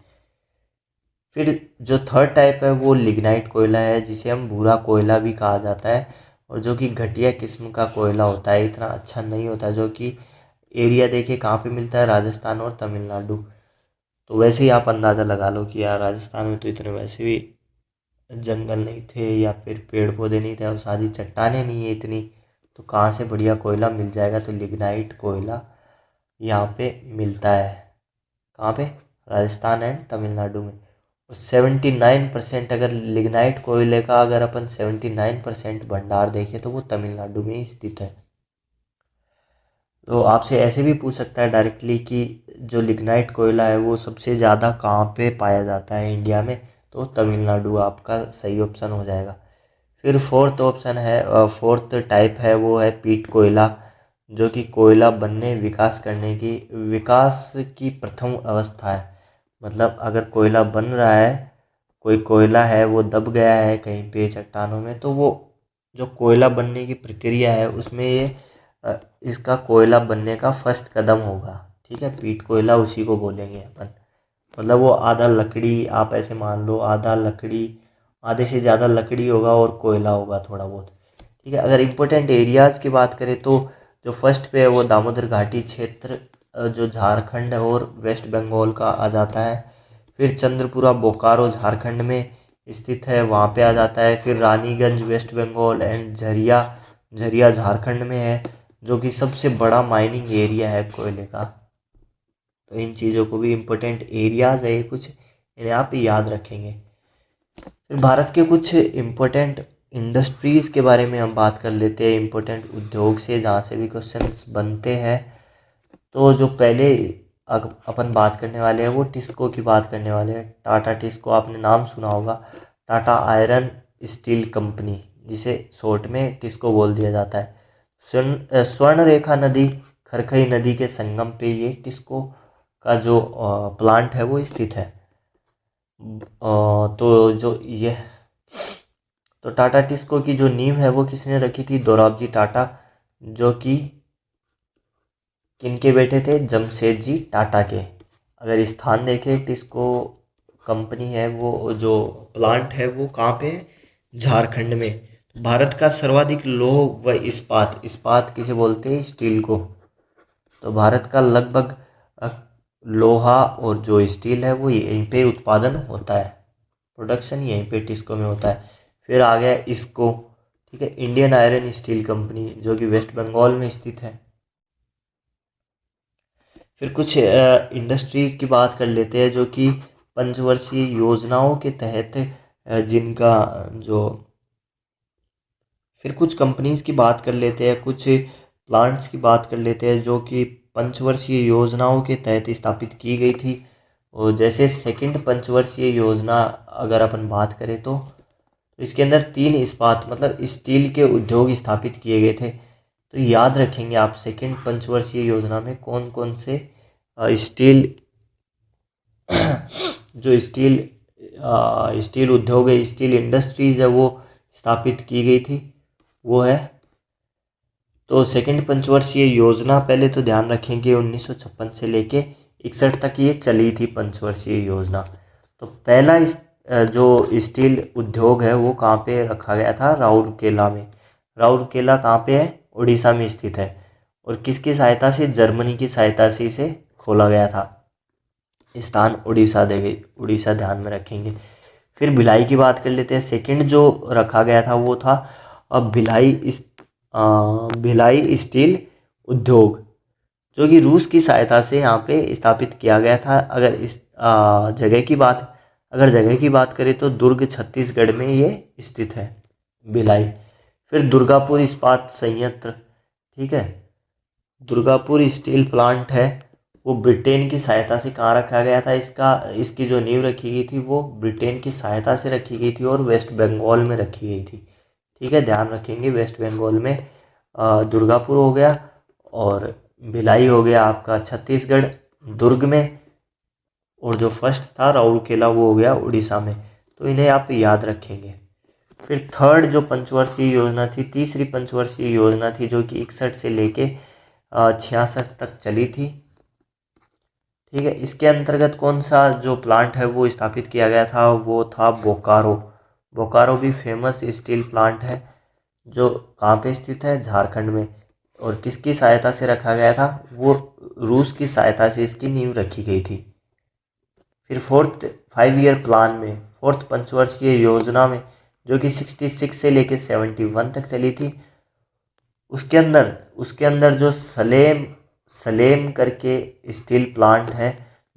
फिर जो थर्ड टाइप है वो लिग्नाइट कोयला है, जिसे हम भूरा कोयला भी कहा जाता है, और जो कि घटिया किस्म का कोयला होता है, इतना अच्छा नहीं होता। जो कि एरिया देखिए कहाँ पे मिलता है, राजस्थान और तमिलनाडु। तो वैसे ही आप अंदाज़ा लगा लो कि यार राजस्थान में तो इतने वैसे भी जंगल नहीं थे या फिर पेड़ पौधे नहीं थे और सारी चट्टानें नहीं है इतनी, तो कहाँ से बढ़िया कोयला मिल जाएगा। तो लिग्नाइट कोयला यहाँ पे मिलता है, कहाँ पे, राजस्थान एंड तमिलनाडु में। और 79% अगर लिग्नाइट कोयले का अगर अपन 79% भंडार देखें तो वो तमिलनाडु में ही स्थित है। तो आपसे ऐसे भी पूछ सकता है डायरेक्टली कि जो लिग्नाइट कोयला है वो सबसे ज़्यादा कहाँ पे पाया जाता है इंडिया में, तो तमिलनाडु आपका सही ऑप्शन हो जाएगा। फिर फोर्थ ऑप्शन है, फोर्थ टाइप है वो है पीट कोयला, जो कि कोयला बनने विकास की प्रथम अवस्था है। मतलब अगर कोयला बन रहा है, कोई कोयला है वो दब गया है कहीं पे चट्टानों में, तो वो जो कोयला बनने की प्रक्रिया है उसमें ये इसका कोयला बनने का फर्स्ट कदम होगा। ठीक है, पीट कोयला उसी को बोलेंगे अपन। मतलब वो आधा लकड़ी, आप ऐसे मान लो आधा लकड़ी, आधे से ज़्यादा लकड़ी होगा और कोयला होगा थोड़ा बहुत। ठीक है, अगर इम्पोर्टेंट एरियाज़ की बात करें तो जो फर्स्ट पे है वो दामोदर घाटी क्षेत्र, जो झारखंड और वेस्ट बंगाल का आ जाता है। फिर चंद्रपुरा बोकारो झारखंड में स्थित है, वहाँ पे आ जाता है। फिर रानीगंज वेस्ट बंगाल एंड झरिया झरिया झारखंड में है, जो कि सबसे बड़ा माइनिंग एरिया है कोयले का। तो इन चीज़ों को भी इम्पोर्टेंट एरियाज़ है कुछ, इन्हें आप याद रखेंगे। फिर भारत के कुछ इम्पोर्टेंट इंडस्ट्रीज़ के बारे में हम बात कर लेते हैं, इम्पोर्टेंट उद्योग से जहाँ से भी क्वेश्चंस बनते हैं। तो जो पहले अपन बात करने वाले हैं वो टिस्को की बात करने वाले हैं। टाटा टिस्को आपने नाम सुना होगा, टाटा आयरन स्टील कंपनी, जिसे शॉर्ट में टिस्को बोल दिया जाता है। स्वर्ण रेखा नदी, खरखई नदी के संगम पे ये टिस्को का जो प्लांट है वो स्थित है। तो जो ये तो टाटा टिस्को की जो नींव है वो किसने रखी थी, दोराबजी टाटा, जो कि किनके बेटे थे, जमशेदजी टाटा के। अगर स्थान देखें टिस्को कंपनी है वो जो प्लांट है वो कहाँ पे है, झारखंड में। भारत का सर्वाधिक लौह व इस्पात, इस्पात किसे बोलते हैं, स्टील को। तो भारत का लगभग लोहा और जो स्टील है वो यहीं पे उत्पादन होता है, प्रोडक्शन यहीं पे टिस्को में होता है। फिर आ गया इसको, ठीक है, इंडियन आयरन स्टील कंपनी, जो कि वेस्ट बंगाल में स्थित है। फिर कुछ इंडस्ट्रीज़ की बात कर लेते हैं जो कि पंचवर्षीय योजनाओं के तहत जिनका जो, फिर कुछ कंपनीज़ की बात कर लेते हैं, कुछ प्लांट्स की बात कर लेते हैं जो कि पंचवर्षीय योजनाओं के तहत स्थापित की गई थी। और जैसे सेकंड पंचवर्षीय योजना अगर अपन बात करें तो इसके अंदर 3 इस्पात मतलब स्टील के उद्योग स्थापित किए गए थे। तो याद रखेंगे आप सेकंड पंचवर्षीय योजना में कौन कौन से स्टील जो स्टील उद्योग है, स्टील इंडस्ट्रीज़ है वो स्थापित की गई थी, वो है। तो सेकंड पंचवर्षीय योजना पहले तो ध्यान रखेंगे 1956 से लेके 61 तक ये चली थी पंचवर्षीय योजना। तो पहला जो स्टील उद्योग है वो कहाँ पे रखा गया था, राउरकेला में। राउरकेला कहाँ पे है, उड़ीसा में स्थित है। और किसकी सहायता से, जर्मनी की सहायता से इसे खोला गया था। स्थान उड़ीसा देंगे, उड़ीसा ध्यान में रखेंगे। फिर भिलाई की बात कर लेते हैं। सेकंड जो रखा गया था वो था अब भिलाई स्टील उद्योग, जो कि रूस की सहायता से यहाँ पे स्थापित किया गया था। अगर इस जगह की बात करें तो दुर्ग छत्तीसगढ़ में ये स्थित है भिलाई। फिर दुर्गापुर इस्पात संयंत्र, ठीक है, दुर्गापुर स्टील प्लांट है, वो ब्रिटेन की सहायता से कहाँ रखा गया था, इसकी जो नींव रखी गई थी वो ब्रिटेन की सहायता से रखी गई थी और वेस्ट बंगाल में रखी गई थी। ठीक है, ध्यान रखेंगे, वेस्ट बंगाल में दुर्गापुर हो गया और भिलाई हो गया आपका छत्तीसगढ़ दुर्ग में, और जो फर्स्ट था राउरकेला वो हो गया उड़ीसा में। तो इन्हें आप याद रखेंगे। फिर थर्ड जो पंचवर्षीय योजना थी, तीसरी पंचवर्षीय योजना थी, जो कि 61 से लेके 66 तक चली थी। ठीक है, इसके अंतर्गत कौन सा जो प्लांट है वो स्थापित किया गया था, वो था बोकारो। बोकारो भी फेमस स्टील प्लांट है, जो कहाँ पे स्थित है, झारखंड में। और किसकी सहायता से रखा गया था, वो रूस की सहायता से इसकी नींव रखी गई थी। फिर फोर्थ 5 ईयर प्लान में, फोर्थ पंचवर्षीय योजना में, जो कि 66 से लेके 71 तक चली थी, उसके अंदर जो सलेम करके स्टील प्लांट है,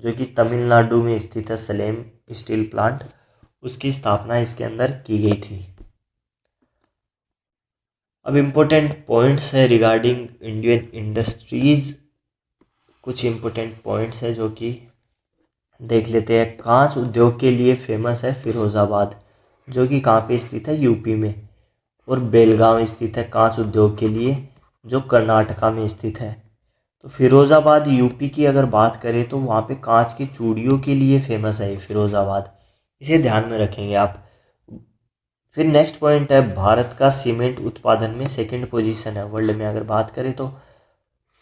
जो कि तमिलनाडु में स्थित है, सलेम स्टील प्लांट, उसकी स्थापना इसके अंदर की गई थी। अब इम्पोर्टेंट पॉइंट्स है रिगार्डिंग इंडियन इंडस्ट्रीज, कुछ इम्पोर्टेंट पॉइंट्स है जो कि देख लेते हैं। कांच उद्योग के लिए फेमस है फिरोज़ाबाद, जो कि कहाँ पे स्थित है, यूपी में। और बेलगांव स्थित है कांच उद्योग के लिए, जो कर्नाटका में स्थित है। तो फिरोज़ाबाद यूपी की अगर बात करें तो वहाँ पे कांच की चूड़ियों के लिए फेमस है फिरोज़ाबाद, इसे ध्यान में रखेंगे आप। फिर नेक्स्ट पॉइंट है, भारत का सीमेंट उत्पादन में सेकंड पोजीशन है वर्ल्ड में अगर बात करें तो।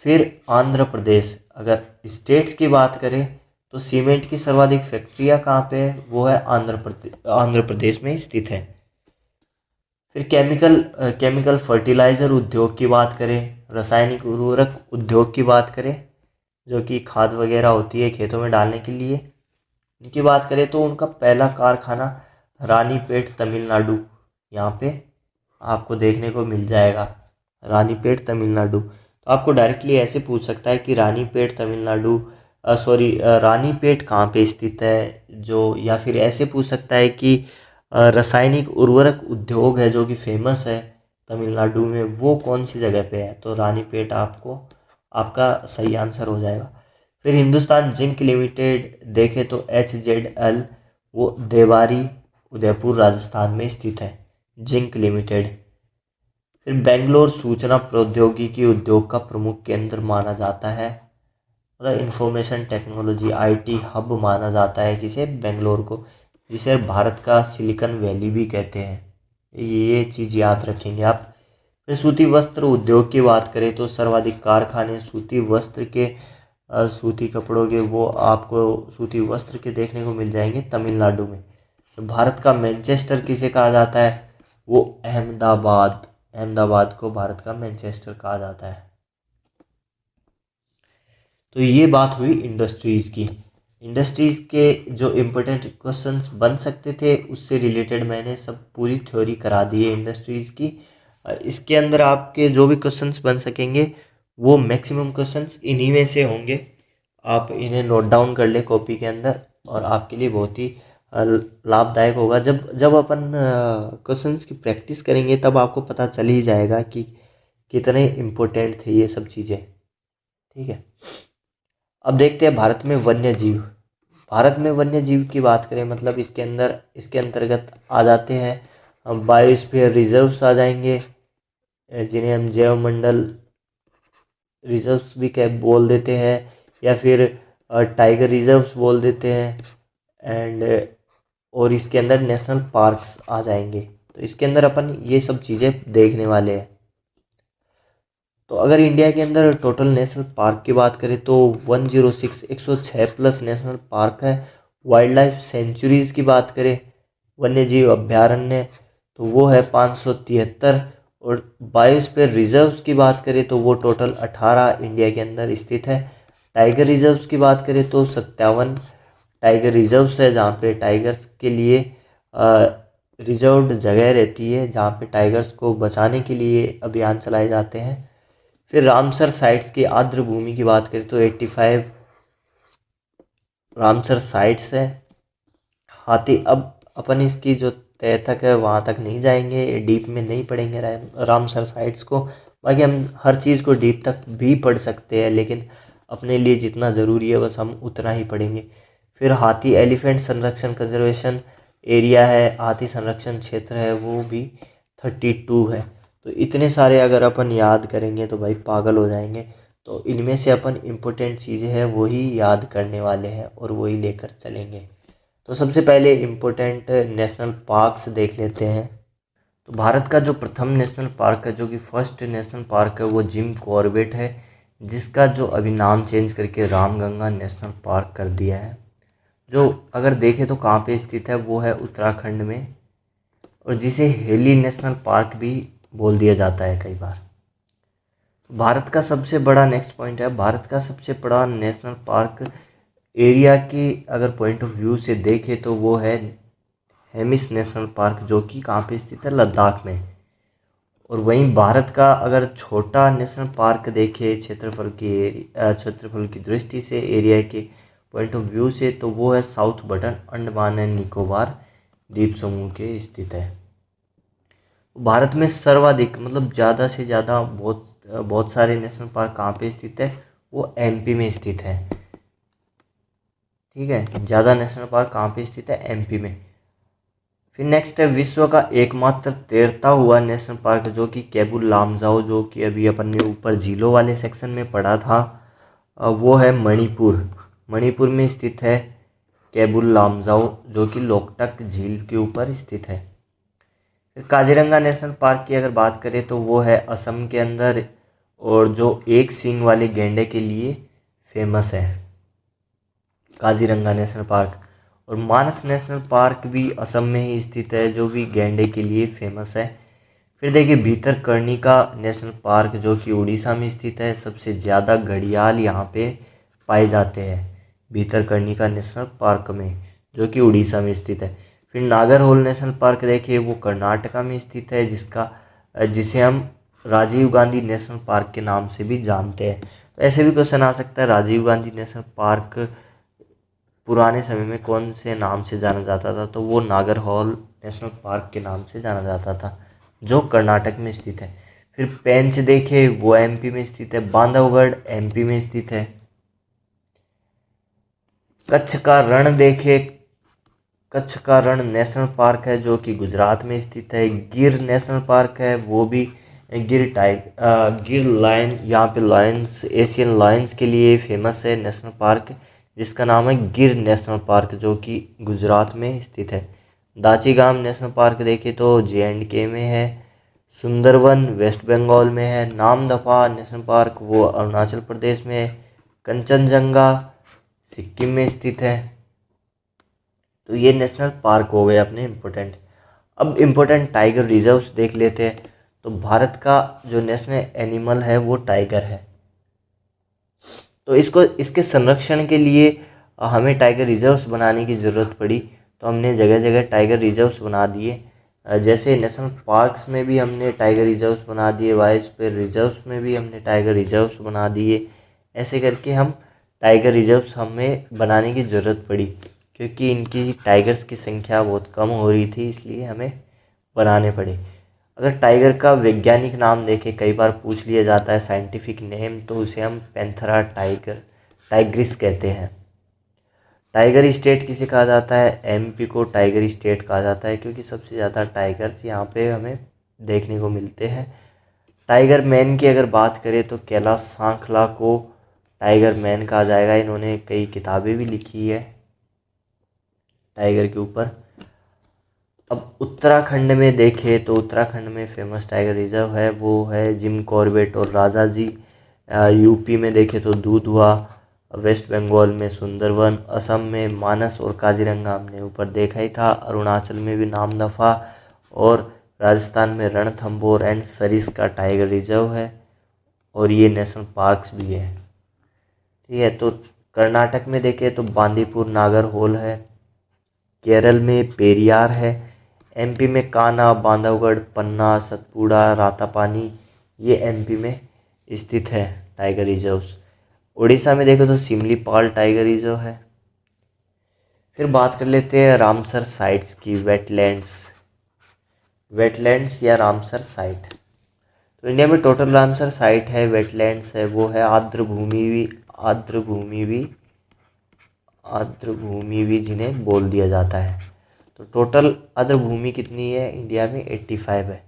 फिर आंध्र प्रदेश, अगर स्टेट्स की बात करें तो सीमेंट की सर्वाधिक फैक्ट्रियाँ कहाँ पे है, वो है आंध्र प्रदेश में स्थित है। फिर केमिकल फर्टिलाइज़र उद्योग की बात करें, रासायनिक उर्वरक उद्योग की बात करें, जो कि खाद वगैरह होती है खेतों में डालने के लिए, इनकी बात करें तो उनका पहला कारखाना रानीपेट तमिलनाडु, यहाँ पे आपको देखने को मिल जाएगा, रानीपेट तमिलनाडु। तो आपको डायरेक्टली ऐसे पूछ सकता है कि रानीपेट तमिलनाडु रानीपेट कहाँ पे स्थित है, जो, या फिर ऐसे पूछ सकता है कि रासायनिक उर्वरक उद्योग है जो कि फेमस है तमिलनाडु में, वो कौन सी जगह पे है, तो रानीपेट आपका सही आंसर हो जाएगा। फिर हिंदुस्तान जिंक लिमिटेड देखें तो HZL, वो देवारी उदयपुर राजस्थान में स्थित है, जिंक लिमिटेड। फिर बेंगलोर सूचना प्रौद्योगिकी उद्योग का प्रमुख केंद्र माना जाता है, मतलब इंफॉर्मेशन टेक्नोलॉजी IT हब माना जाता है किसे, बेंगलोर को, जिसे भारत का सिलिकॉन वैली भी कहते हैं। ये चीज़ याद रखेंगे आप। फिर सूती वस्त्र उद्योग की बात करें तो सर्वाधिक कारखाने सूती वस्त्र के, सूती कपड़ों के, वो आपको सूती वस्त्र के देखने को मिल जाएंगे तमिलनाडु में। तो भारत का मैनचेस्टर किसे कहा जाता है, वो अहमदाबाद को भारत का मैनचेस्टर कहा जाता है। तो ये बात हुई इंडस्ट्रीज़ की। इंडस्ट्रीज़ के जो इम्पोर्टेंट क्वेश्चंस बन सकते थे उससे रिलेटेड मैंने सब पूरी थ्योरी करा दी है इंडस्ट्रीज़ की। इसके अंदर आपके जो भी क्वेश्चंस बन सकेंगे वो मैक्सिमम क्वेश्चंस इन्हीं में से होंगे। आप इन्हें नोट डाउन कर ले कॉपी के अंदर, और आपके लिए बहुत ही लाभदायक होगा। जब अपन क्वेश्चंस की प्रैक्टिस करेंगे तब आपको पता चल ही जाएगा कि कितने इम्पोर्टेंट थे ये सब चीज़ें। ठीक है, अब देखते हैं भारत में वन्य जीव। भारत में वन्य जीव की बात करें, मतलब इसके अंतर्गत आ जाते हैं बायोस्फीयर रिजर्व्स आ जाएंगे, जिन्हें हम जैव मंडल रिजर्व्स भी बोल देते हैं, या फिर टाइगर रिजर्व्स बोल देते हैं, एंड और इसके अंदर नेशनल पार्क्स आ जाएंगे। तो इसके अंदर अपन ये सब चीज़ें देखने वाले हैं। तो अगर इंडिया के अंदर टोटल नेशनल पार्क की बात करें तो 106 प्लस नेशनल पार्क है। वाइल्ड लाइफ सेंचुरीज़ की बात करें, वन्य जीव अभ्यारण्य, तो वो है 573। और बायोस्फीयर रिजर्व्स की बात करें तो वो टोटल 18 इंडिया के अंदर स्थित है। टाइगर रिजर्व्स की बात करें तो 57 टाइगर रिजर्व्स है, जहाँ पे टाइगर्स के लिए रिजर्व्ड जगह रहती है जहाँ पे टाइगर्स को बचाने के लिए अभियान चलाए जाते हैं। फिर रामसर साइट्स की आर्द्र भूमि की बात करें तो 85 रामसर साइट्स है। हाथी, अब अपन इसकी जो तह तक है वहाँ तक नहीं जाएंगे, डीप में नहीं पढ़ेंगे रामसर साइट्स को। बाकी हम हर चीज़ को डीप तक भी पढ़ सकते हैं, लेकिन अपने लिए जितना ज़रूरी है बस हम उतना ही पढ़ेंगे। फिर हाथी एलिफेंट संरक्षण कंजर्वेशन एरिया है, हाथी संरक्षण क्षेत्र है, वो भी 32 है। तो इतने सारे अगर अपन याद करेंगे तो भाई पागल हो जाएंगे। तो इनमें से अपन इम्पोर्टेंट चीज़ें हैं वही याद करने वाले हैं और वही लेकर चलेंगे। तो सबसे पहले इम्पोर्टेंट नेशनल पार्क्स देख लेते हैं। तो भारत का जो प्रथम नेशनल पार्क है, जो कि फर्स्ट नेशनल पार्क है, वो जिम कॉर्बेट है, जिसका जो अभी नाम चेंज करके रामगंगा नेशनल पार्क कर दिया है। जो अगर देखें तो कहाँ पे स्थित है, वो है उत्तराखंड में, और जिसे हेली नेशनल पार्क भी बोल दिया जाता है कई बार। भारत का सबसे बड़ा नेक्स्ट पॉइंट है, भारत का सबसे बड़ा नेशनल पार्क एरिया की अगर पॉइंट ऑफ व्यू से देखें तो वो है हेमिस नेशनल पार्क, जो कि कहाँ पे स्थित है, लद्दाख में। और वहीं भारत का अगर छोटा नेशनल पार्क देखे क्षेत्रफल की दृष्टि से, एरिया के पॉइंट ऑफ व्यू से, तो वो है south button Andaman and Nicobar द्वीप समूह के स्थित है। भारत में सर्वाधिक मतलब ज़्यादा से ज़्यादा बहुत सारे नेशनल पार्क कहाँ पे स्थित है, वो एमपी में स्थित है। ठीक है, ज़्यादा नेशनल पार्क कहाँ पे स्थित है, एमपी में। फिर नेक्स्ट है विश्व का एकमात्र तैरता हुआ नेशनल पार्क, जो कि केबुल लामजाओ, जो कि अभी अपन ने ऊपर झीलों वाले सेक्शन में पढ़ा था, वो है मणिपुर। मणिपुर में स्थित है केबुल लामजाओ, जो कि लोकटक झील के ऊपर स्थित है। फिर काजीरंगा नेशनल पार्क की अगर बात करें तो वो है असम के अंदर, और जो एक सींग वाले गैंडे के लिए फेमस है काजीरंगा नेशनल पार्क। और मानस नेशनल पार्क भी असम में ही स्थित है, जो भी गैंडे के लिए फेमस है। फिर देखिए भीतरकनिका नेशनल पार्क, जो कि उड़ीसा में स्थित है। सबसे ज़्यादा घड़ियाल यहाँ पे पाए जाते हैं भीतरकनिका नेशनल पार्क में, जो कि उड़ीसा में स्थित है। फिर नागरहोल नेशनल पार्क देखिए, वो कर्नाटका में स्थित है, जिसे हम राजीव गांधी नेशनल पार्क के नाम से भी जानते हैं। तो ऐसे भी क्वेश्चन आ सकता है, राजीव गांधी नेशनल पार्क पुराने समय में कौन से नाम से जाना जाता था, तो वो नागरहोल नेशनल पार्क के नाम से जाना जाता था, जो कर्नाटक में स्थित है। फिर पेंच देखे, वो एमपी में स्थित है। बांधवगढ़ एमपी में स्थित है। कच्छ का रण देखे, कच्छ का रण नेशनल पार्क है, जो कि गुजरात में स्थित है। गिर नेशनल पार्क है, वो भी गिर लायन, यहाँ पे लायंस, एशियन लायंस के लिए फेमस है नेशनल पार्क, जिसका नाम है गिर नेशनल पार्क, जो कि गुजरात में स्थित है। दाचीगाम नेशनल पार्क देखें तो जे&के में है। सुंदरवन वेस्ट बंगाल में है। नामदफा नेशनल पार्क वो अरुणाचल प्रदेश में है। कंचनजंगा सिक्किम में स्थित है। तो ये नेशनल पार्क हो गए अपने इम्पोर्टेंट। अब इम्पोर्टेंट टाइगर रिजर्व्स देख लेते हैं। तो भारत का जो नेशनल एनिमल है वो टाइगर है। तो इसके संरक्षण के लिए हमें टाइगर रिजर्व्स बनाने की ज़रूरत पड़ी, तो हमने जगह जगह टाइगर रिजर्व्स बना दिए। जैसे नेशनल पार्क्स में भी हमने टाइगर रिजर्व्स बना दिए, बायोस्फीयर रिजर्व्स में भी हमने टाइगर रिजर्व्स बना दिए। ऐसे करके हम टाइगर रिजर्व्स हमें बनाने की ज़रूरत पड़ी, क्योंकि इनकी टाइगर्स की संख्या बहुत कम हो रही थी, इसलिए हमें बनाने पड़े। अगर टाइगर का वैज्ञानिक नाम देखें, कई बार पूछ लिया जाता है साइंटिफिक नेम, तो उसे हम पैंथेरा टाइग्रिस कहते हैं। टाइगर स्टेट किसे कहा जाता है, एमपी को टाइगर स्टेट कहा जाता है, क्योंकि सबसे ज़्यादा टाइगर्स यहाँ पे हमें देखने को मिलते हैं। टाइगर मैन की अगर बात करें तो कैलाश सांखला को टाइगर मैन कहा जाएगा। इन्होंने कई किताबें भी लिखी है टाइगर के ऊपर। अब उत्तराखंड में देखें तो उत्तराखंड में फेमस टाइगर रिजर्व है, वो है जिम कॉर्बेट और राजा जी। यूपी में देखें तो दूधवा, वेस्ट बंगाल में सुंदरवन, असम में मानस और काजीरंगा हमने ऊपर देखा ही था, अरुणाचल में भी नामदफा, और राजस्थान में रणथंभौर एंड सरिस्का का टाइगर रिजर्व है, और ये नेशनल पार्क्स भी है। ठीक है, तो कर्नाटक में देखें तो बांदीपुर नागरहोल है। केरल में पेरियार है। एमपी में कान्हा, बांधवगढ़, पन्ना, सतपुड़ा, रातापानी ये एमपी में स्थित है टाइगर रिजर्व्स। उड़ीसा में देखो तो सिमलीपाल टाइगर रिजर्व है। फिर बात कर लेते हैं रामसर साइट्स की, वेटलैंड्स या रामसर साइट। तो इंडिया में टोटल रामसर साइट है, वेटलैंड्स है, वो है आर्द्रभूमि भी जिन्हें बोल दिया जाता है। तो टोटल आर्द्रभूमि कितनी है इंडिया में? 85 है।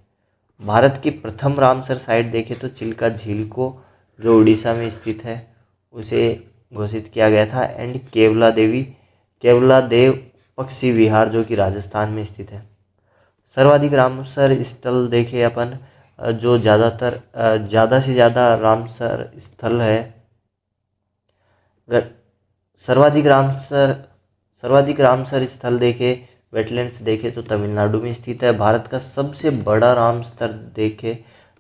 भारत की प्रथम रामसर साइट देखें तो चिल्का झील को, जो उड़ीसा में स्थित है, उसे घोषित किया गया था। एंड केवला देव पक्षी विहार जो कि राजस्थान में स्थित है। सर्वाधिक रामसर स्थल देखें अपन, जो ज़्यादा से ज़्यादा रामसर स्थल है, सर्वाधिक रामसर स्थल देखे, वेटलैंड्स देखे तो तमिलनाडु में स्थित है। भारत का सबसे बड़ा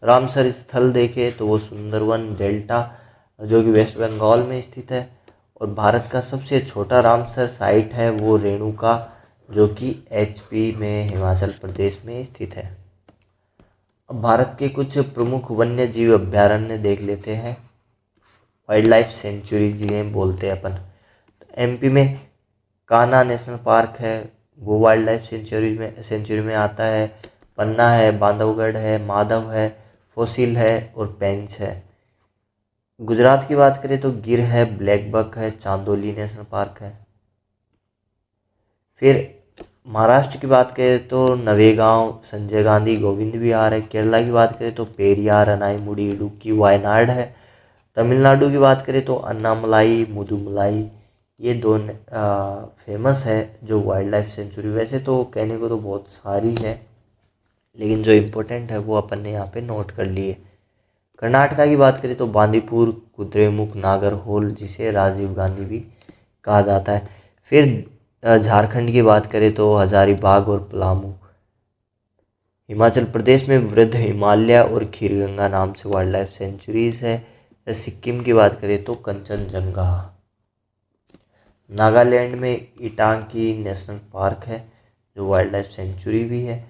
रामसर स्थल देखे तो वो सुंदरवन डेल्टा जो कि वेस्ट बंगाल में स्थित है। और भारत का सबसे छोटा रामसर साइट है वो रेणुका जो कि एचपी में हिमाचल प्रदेश में स्थित है। अब भारत के कुछ प्रमुख वन्य जीव अभ्यारण्य देख लेते हैं, वाइल्ड लाइफ सेंचुरी जिन्हें बोलते हैं अपन। एमपी में कान्हा नेशनल पार्क है, वो वाइल्ड लाइफ सेंचुरी में आता है। पन्ना है, बांधवगढ़ है, माधव है, फोसिल है और पेंच है। गुजरात की बात करें तो गिर है, ब्लैक बक है, चांदोली नेशनल पार्क है। फिर महाराष्ट्र की बात करें तो नवेगांव, संजय गांधी गोविंद विहार है। केरला की बात करें तो पेरियार, अनाईमुडी, इडुक्की, वायनाड है। तमिलनाडु की बात करें तो अन्नामलाई, मुदुमलाई, ये दो फेमस है जो वाइल्ड लाइफ सेंचुरी। वैसे तो कहने को तो बहुत सारी है, लेकिन जो इम्पोर्टेंट है वो अपन ने यहाँ पे नोट कर लिए। कर्नाटका की बात करें तो बांदीपुर, कुद्रेमुख, नागरहोल जिसे राजीव गांधी भी कहा जाता है। फिर झारखंड की बात करें तो हजारीबाग और पलामू। हिमाचल प्रदेश में वृद्ध हिमालय और खीरगंगा नाम से वाइल्ड लाइफ सेंचुरीज है। सिक्किम की बात करें तो कंचनजंगा। नागालैंड में इटांकी नेशनल पार्क है जो वाइल्ड लाइफ सेंचुरी भी है।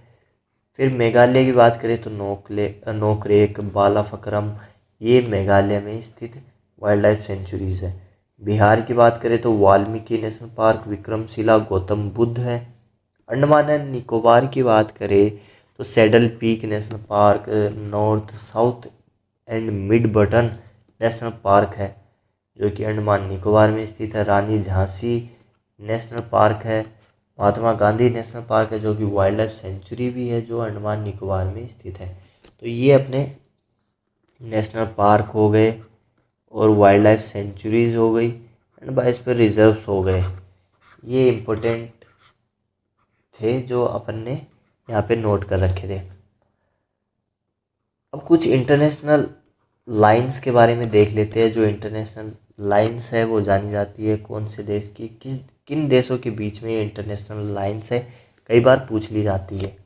फिर मेघालय की बात करें तो नोकरेक, बालाफकरम, ये मेघालय में स्थित वाइल्ड लाइफ सेंचुरीज है। बिहार की बात करें तो वाल्मीकि नेशनल पार्क, विक्रमशिला, गौतम बुद्ध है। अंडमान एंड निकोबार की बात करें तो saddle peak national park, north, south and mid button national park है जो कि अंडमान निकोबार में स्थित है। रानी झांसी नेशनल पार्क है। महात्मा गांधी नेशनल पार्क है जो कि वाइल्ड लाइफ सेंचुरी भी है, जो अंडमान निकोबार में स्थित है। तो ये अपने नेशनल पार्क हो गए और वाइल्ड लाइफ सेंचुरीज हो गई एंड बायोस्फीयर रिजर्व्स हो गए। ये इम्पोर्टेंट थे जो अपन ने यहाँ पे नोट कर रखे थे। अब कुछ इंटरनेशनल लाइंस के बारे में देख लेते हैं। जो इंटरनेशनल लाइंस है वो जानी जाती है कौन से देश की, किन देशों के बीच में ये इंटरनेशनल लाइंस है, कई बार पूछ ली जाती है।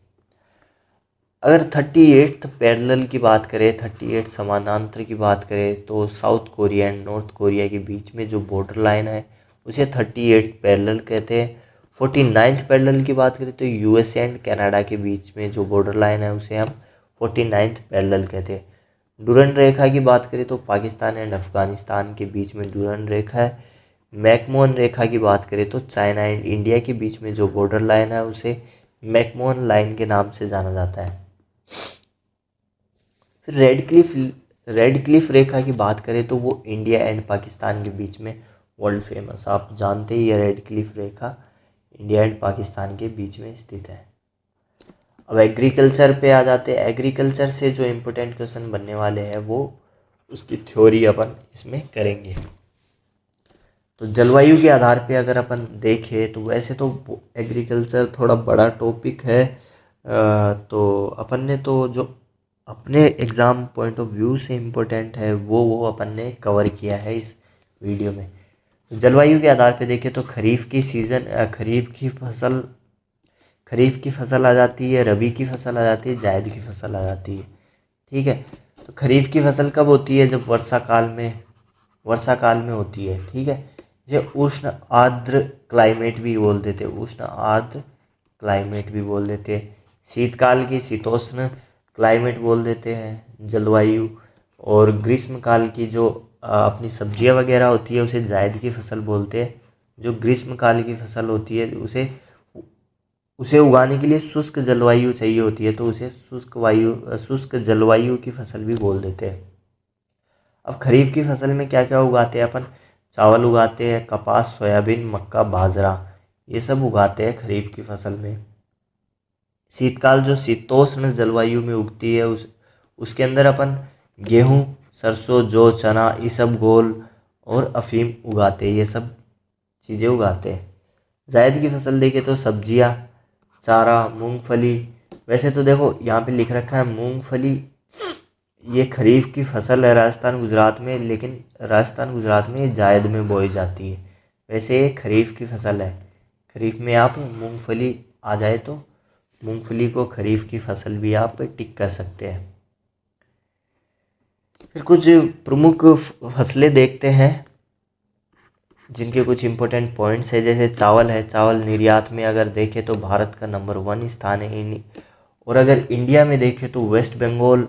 अगर 38th पैरेलल की बात करें, 38 समानांतर की बात करें तो south Korea and north Korea के बीच में जो बॉर्डर लाइन है उसे 38 पैरेलल कहते हैं। 49th पैरेलल की बात करें तो यूएसए एंड कनाडा के बीच में जो बॉर्डर लाइन है उसे हम 49th पैरेलल कहते हैं। डुरंड रेखा की बात करें तो पाकिस्तान एंड अफगानिस्तान के बीच में डुरंड रेखा है। मैकमोहन रेखा की बात करें तो चाइना एंड इंडिया के बीच में जो बॉर्डर लाइन है उसे मैकमोहन लाइन के नाम से जाना जाता है। फिर रेड क्लिफ रेखा की बात करें तो वो इंडिया एंड पाकिस्तान के बीच में वर्ल्ड फेमस, आप जानते ही ये red Cliff Rekha India and Pakistan के बीच में स्थित है। अब एग्रीकल्चर पे आ जाते हैं। एग्रीकल्चर से जो इम्पोर्टेंट क्वेश्चन बनने वाले हैं वो उसकी थ्योरी अपन इसमें करेंगे। तो जलवायु के आधार पे अगर अपन देखें तो वैसे तो एग्रीकल्चर थोड़ा बड़ा टॉपिक है, तो अपन ने तो जो अपने एग्ज़ाम पॉइंट ऑफ व्यू से इम्पोर्टेंट है वो अपन ने कवर किया है इस वीडियो में। जलवायु के आधार पे देखें तो खरीफ की फसल आ जाती है, रबी की फसल आ जाती है, जायद की फसल आ जाती है। ठीक है, तो खरीफ की फसल कब होती है? जब वर्षा काल में होती है। ठीक है, इसे उष्ण आर्द्र क्लाइमेट भी बोल देते हैं, शीतकाल की शीतोष्ण क्लाइमेट बोल देते हैं, जलवायु। और ग्रीष्मकाल की जो अपनी सब्जियां वगैरह होती है उसे जायद की फसल बोलते हैं। जो ग्रीष्मकाल की फसल होती है उसे उसे उगाने के लिए शुष्क जलवायु चाहिए होती है, तो उसे शुष्क जलवायु की फसल भी बोल देते हैं। अब खरीफ की फसल में क्या क्या उगाते हैं अपन? चावल उगाते हैं, कपास, सोयाबीन, मक्का, बाजरा, ये सब उगाते हैं खरीफ की फसल में। शीतकाल जो शीतोष्ण जलवायु में उगती है उसके अंदर अपन गेहूँ, सरसों, जौ, चना, इसबगोल और अफीम उगाते हैं, ये सब चीज़ें उगाते हैं। जायद की फसल देखें तो सब्जियां, चारा, मूंगफली। वैसे तो देखो यहाँ पे लिख रखा है मूंगफली, ये खरीफ की फसल है राजस्थान गुजरात में, लेकिन राजस्थान गुजरात में ये जायद में बोई जाती है। वैसे ये खरीफ की फसल है। खरीफ में आप मूंगफली आ जाए तो मूंगफली को खरीफ की फसल भी आप टिक कर सकते हैं। फिर कुछ प्रमुख फसलें देखते हैं जिनके कुछ इम्पोर्टेंट पॉइंट्स है। जैसे चावल है, चावल निर्यात में अगर देखें तो भारत का नंबर 1 स्थान है। और अगर इंडिया में देखें तो वेस्ट बंगाल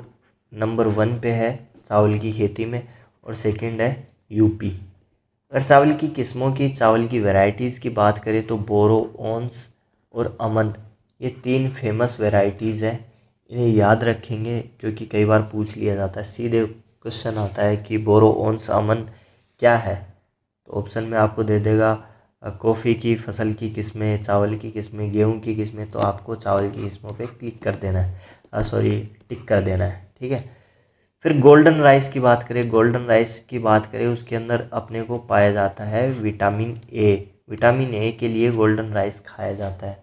नंबर 1 पे है चावल की खेती में, और सेकंड है यूपी। अगर चावल की किस्मों की, चावल की वैरायटीज़ की बात करें तो बोरो, ओंस और अमन, ये 3 फेमस वैरायटीज़ हैं। इन्हें याद रखेंगे क्योंकि कई बार पूछ लिया जाता है, सीधे क्वेश्चन आता है कि बोरो, ओंस, अमन क्या है। तो ऑप्शन में आपको दे देगा कॉफ़ी की फसल की किस्में, चावल की किस्में, गेहूं की किस्में। तो आपको चावल की किस्मों पे क्लिक कर देना है, टिक कर देना है, ठीक है। फिर गोल्डन राइस की बात करें, गोल्डन राइस की बात करें उसके अंदर अपने को पाया जाता है विटामिन ए। विटामिन ए के लिए गोल्डन राइस खाया जाता है,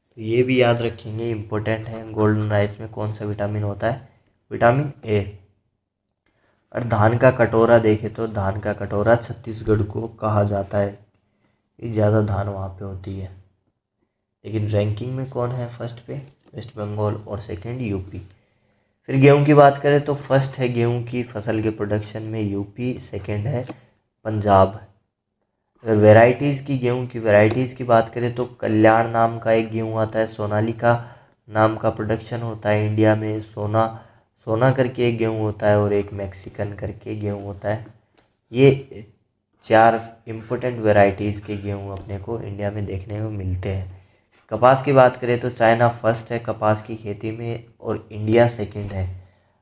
तो ये भी याद रखेंगे, इम्पोर्टेंट है। गोल्डन राइस में कौन सा विटामिन होता है? Vitamin A. और धान का कटोरा देखें तो धान का कटोरा छत्तीसगढ़ को कहा जाता है, ये ज़्यादा धान वहाँ पे होती है। लेकिन रैंकिंग में कौन है फर्स्ट पे? वेस्ट बंगाल, और सेकंड यूपी। फिर गेहूं की बात करें तो फर्स्ट है गेहूं की फसल के प्रोडक्शन में यूपी, सेकंड है पंजाब। अगर वैरायटीज़ की, गेहूं की वैरायटीज़ की बात करें तो कल्याण नाम का एक गेहूं आता है, सोनालिका नाम का प्रोडक्शन होता है इंडिया में, सोना करके एक गेहूं होता है, और एक मैक्सिकन करके गेहूं होता है। ये 4 इम्पोर्टेंट वैरायटीज़ के गेहूं अपने को इंडिया में देखने को मिलते हैं। कपास की बात करें तो चाइना फर्स्ट है कपास की खेती में, और इंडिया सेकंड है।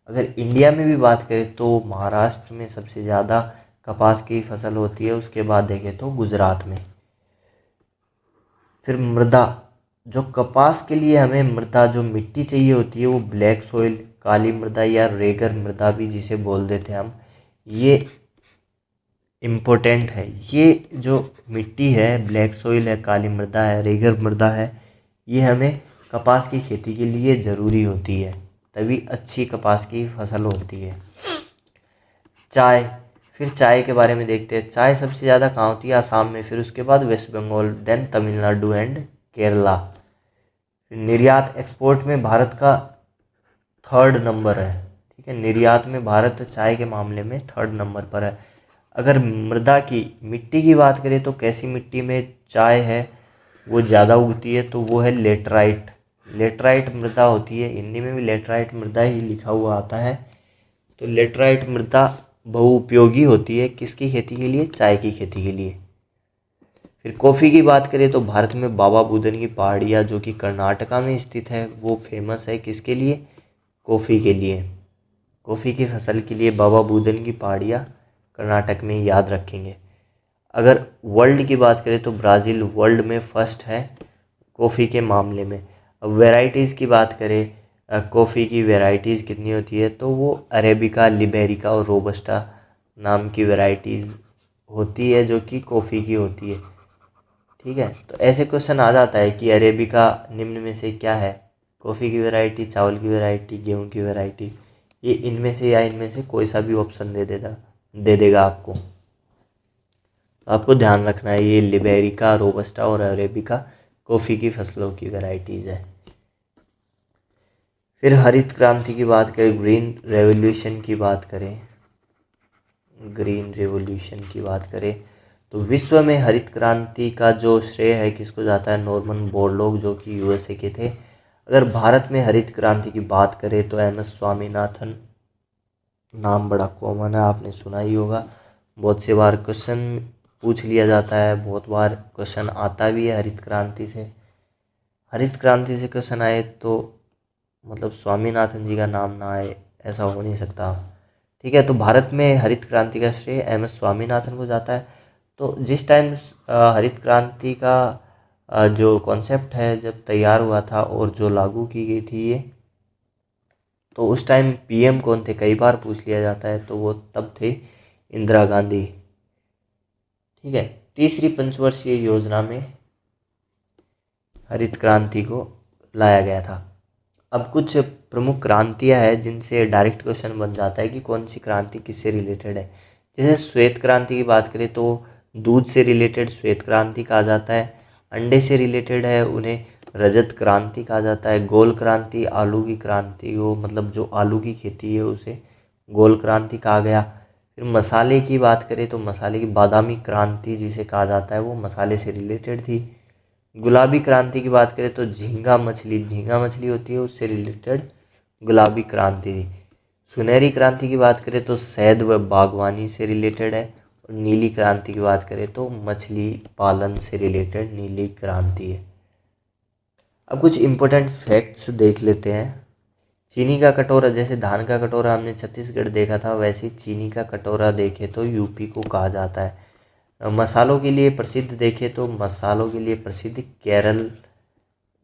अगर इंडिया में भी बात करें तो महाराष्ट्र में सबसे ज़्यादा कपास की फसल होती है, उसके बाद देखें तो गुजरात में। फिर मृदा, जो कपास के लिए हमें मृदा, जो मिट्टी चाहिए होती है वो ब्लैक सॉइल, काली मृदा या रेगर मृदा भी जिसे बोल देते हैं हम, ये इम्पोर्टेंट है। ये जो मिट्टी है, ब्लैक सॉइल है, काली मृदा है, रेगर मृदा है, ये हमें कपास की खेती के लिए ज़रूरी होती है, तभी अच्छी कपास की फसल होती है। चाय, फिर चाय के बारे में देखते हैं। चाय सबसे ज़्यादा कहाँ होती है? आसाम में, फिर उसके बाद West Bengal, then Tamil Nadu and Kerala. निर्यात, एक्सपोर्ट में भारत का 3rd नंबर है, ठीक है। निर्यात में भारत चाय के मामले में 3rd नंबर पर है। अगर मृदा की, मिट्टी की बात करें तो कैसी मिट्टी में चाय है वो ज़्यादा उगती है? तो वो है लेटराइट। लेटराइट मृदा होती है, हिंदी में भी लेटराइट मृदा ही लिखा हुआ आता है। तो लेटराइट मृदा बहुउपयोगी होती है, किसकी खेती के लिए? चाय की खेती के लिए। फिर कॉफ़ी की बात करें तो भारत में बाबा बुदन की पहाड़ियाँ जो कि कर्नाटका में स्थित है वो फेमस है, किसके लिए? कॉफ़ी के लिए। कॉफ़ी की फसल के लिए बाबा बुदन की पहाड़ियाँ कर्नाटक में, याद रखेंगे। अगर वर्ल्ड की बात करें तो ब्राज़ील वर्ल्ड में फर्स्ट है कॉफ़ी के मामले में। अब वैरायटीज़ की बात करें, कॉफ़ी की वैरायटीज़ कितनी होती है? तो वो अरेबिका, लिबेरिका और रोबस्टा नाम की वैरायटीज़ होती है जो कि कॉफ़ी की होती है, ठीक है। तो ऐसे क्वेश्चन आ जाता है कि अरेबिका निम्न में से क्या है? कॉफ़ी की वैरायटी, चावल की वैरायटी, गेहूं की वैरायटी, ये इनमें से या इनमें से कोई सा भी ऑप्शन दे देगा आपको। आपको ध्यान रखना है ये लिबेरिका, रोबस्टा और अरेबिका कॉफ़ी की फसलों की वैरायटीज़ है। फिर हरित क्रांति की बात करें, ग्रीन रेवोल्यूशन की बात करें, तो विश्व में हरित क्रांति का जो श्रेय है किसको जाता है? नॉर्मन बोरलॉग जो कि यूएसए के थे। अगर भारत में हरित क्रांति की बात करें तो एम एस स्वामीनाथन, नाम बड़ा कॉमन है, आपने सुना ही होगा। बहुत से बार क्वेश्चन पूछ लिया जाता है, बहुत बार क्वेश्चन आता भी है हरित क्रांति से। हरित क्रांति से क्वेश्चन आए तो मतलब स्वामीनाथन जी का नाम ना आए, ऐसा हो नहीं सकता। ठीक है, तो भारत में हरित क्रांति का श्रेय एम एस स्वामीनाथन को जाता है। तो जिस टाइम हरित क्रांति का जो कॉन्सेप्ट है जब तैयार हुआ था और जो लागू की गई थी ये, तो उस टाइम पीएम कौन थे, कई बार पूछ लिया जाता है, तो वो तब थे इंदिरा गांधी। ठीक है, तीसरी पंचवर्षीय योजना में हरित क्रांति को लाया गया था। अब कुछ प्रमुख क्रांतियां हैं जिनसे डायरेक्ट क्वेश्चन बन जाता है कि कौन सी क्रांति किससे रिलेटेड है। जैसे श्वेत क्रांति की बात करें तो दूध से रिलेटेड श्वेत क्रांति कहा जाता है। अंडे से रिलेटेड है उन्हें रजत क्रांति कहा जाता है। गोल क्रांति आलू की क्रांति हो, मतलब जो आलू की खेती है उसे गोल क्रांति कहा गया। फिर मसाले की बात करें तो मसाले की बादामी क्रांति जिसे कहा जाता है वो मसाले से रिलेटेड थी। गुलाबी क्रांति की बात करें तो झींगा मछली होती है उससे रिलेटेड गुलाबी क्रांति थी। सुनहरी क्रांति की बात करें तो शहद व बागवानी से रिलेटेड है। और नीली क्रांति की बात करें तो मछली पालन से रिलेटेड नीली क्रांति है। अब कुछ इम्पोर्टेंट फैक्ट्स देख लेते हैं। चीनी का कटोरा, जैसे धान का कटोरा हमने छत्तीसगढ़ देखा था, वैसे चीनी का कटोरा देखे तो यूपी को कहा जाता है। मसालों के लिए प्रसिद्ध देखे तो मसालों के लिए प्रसिद्ध केरल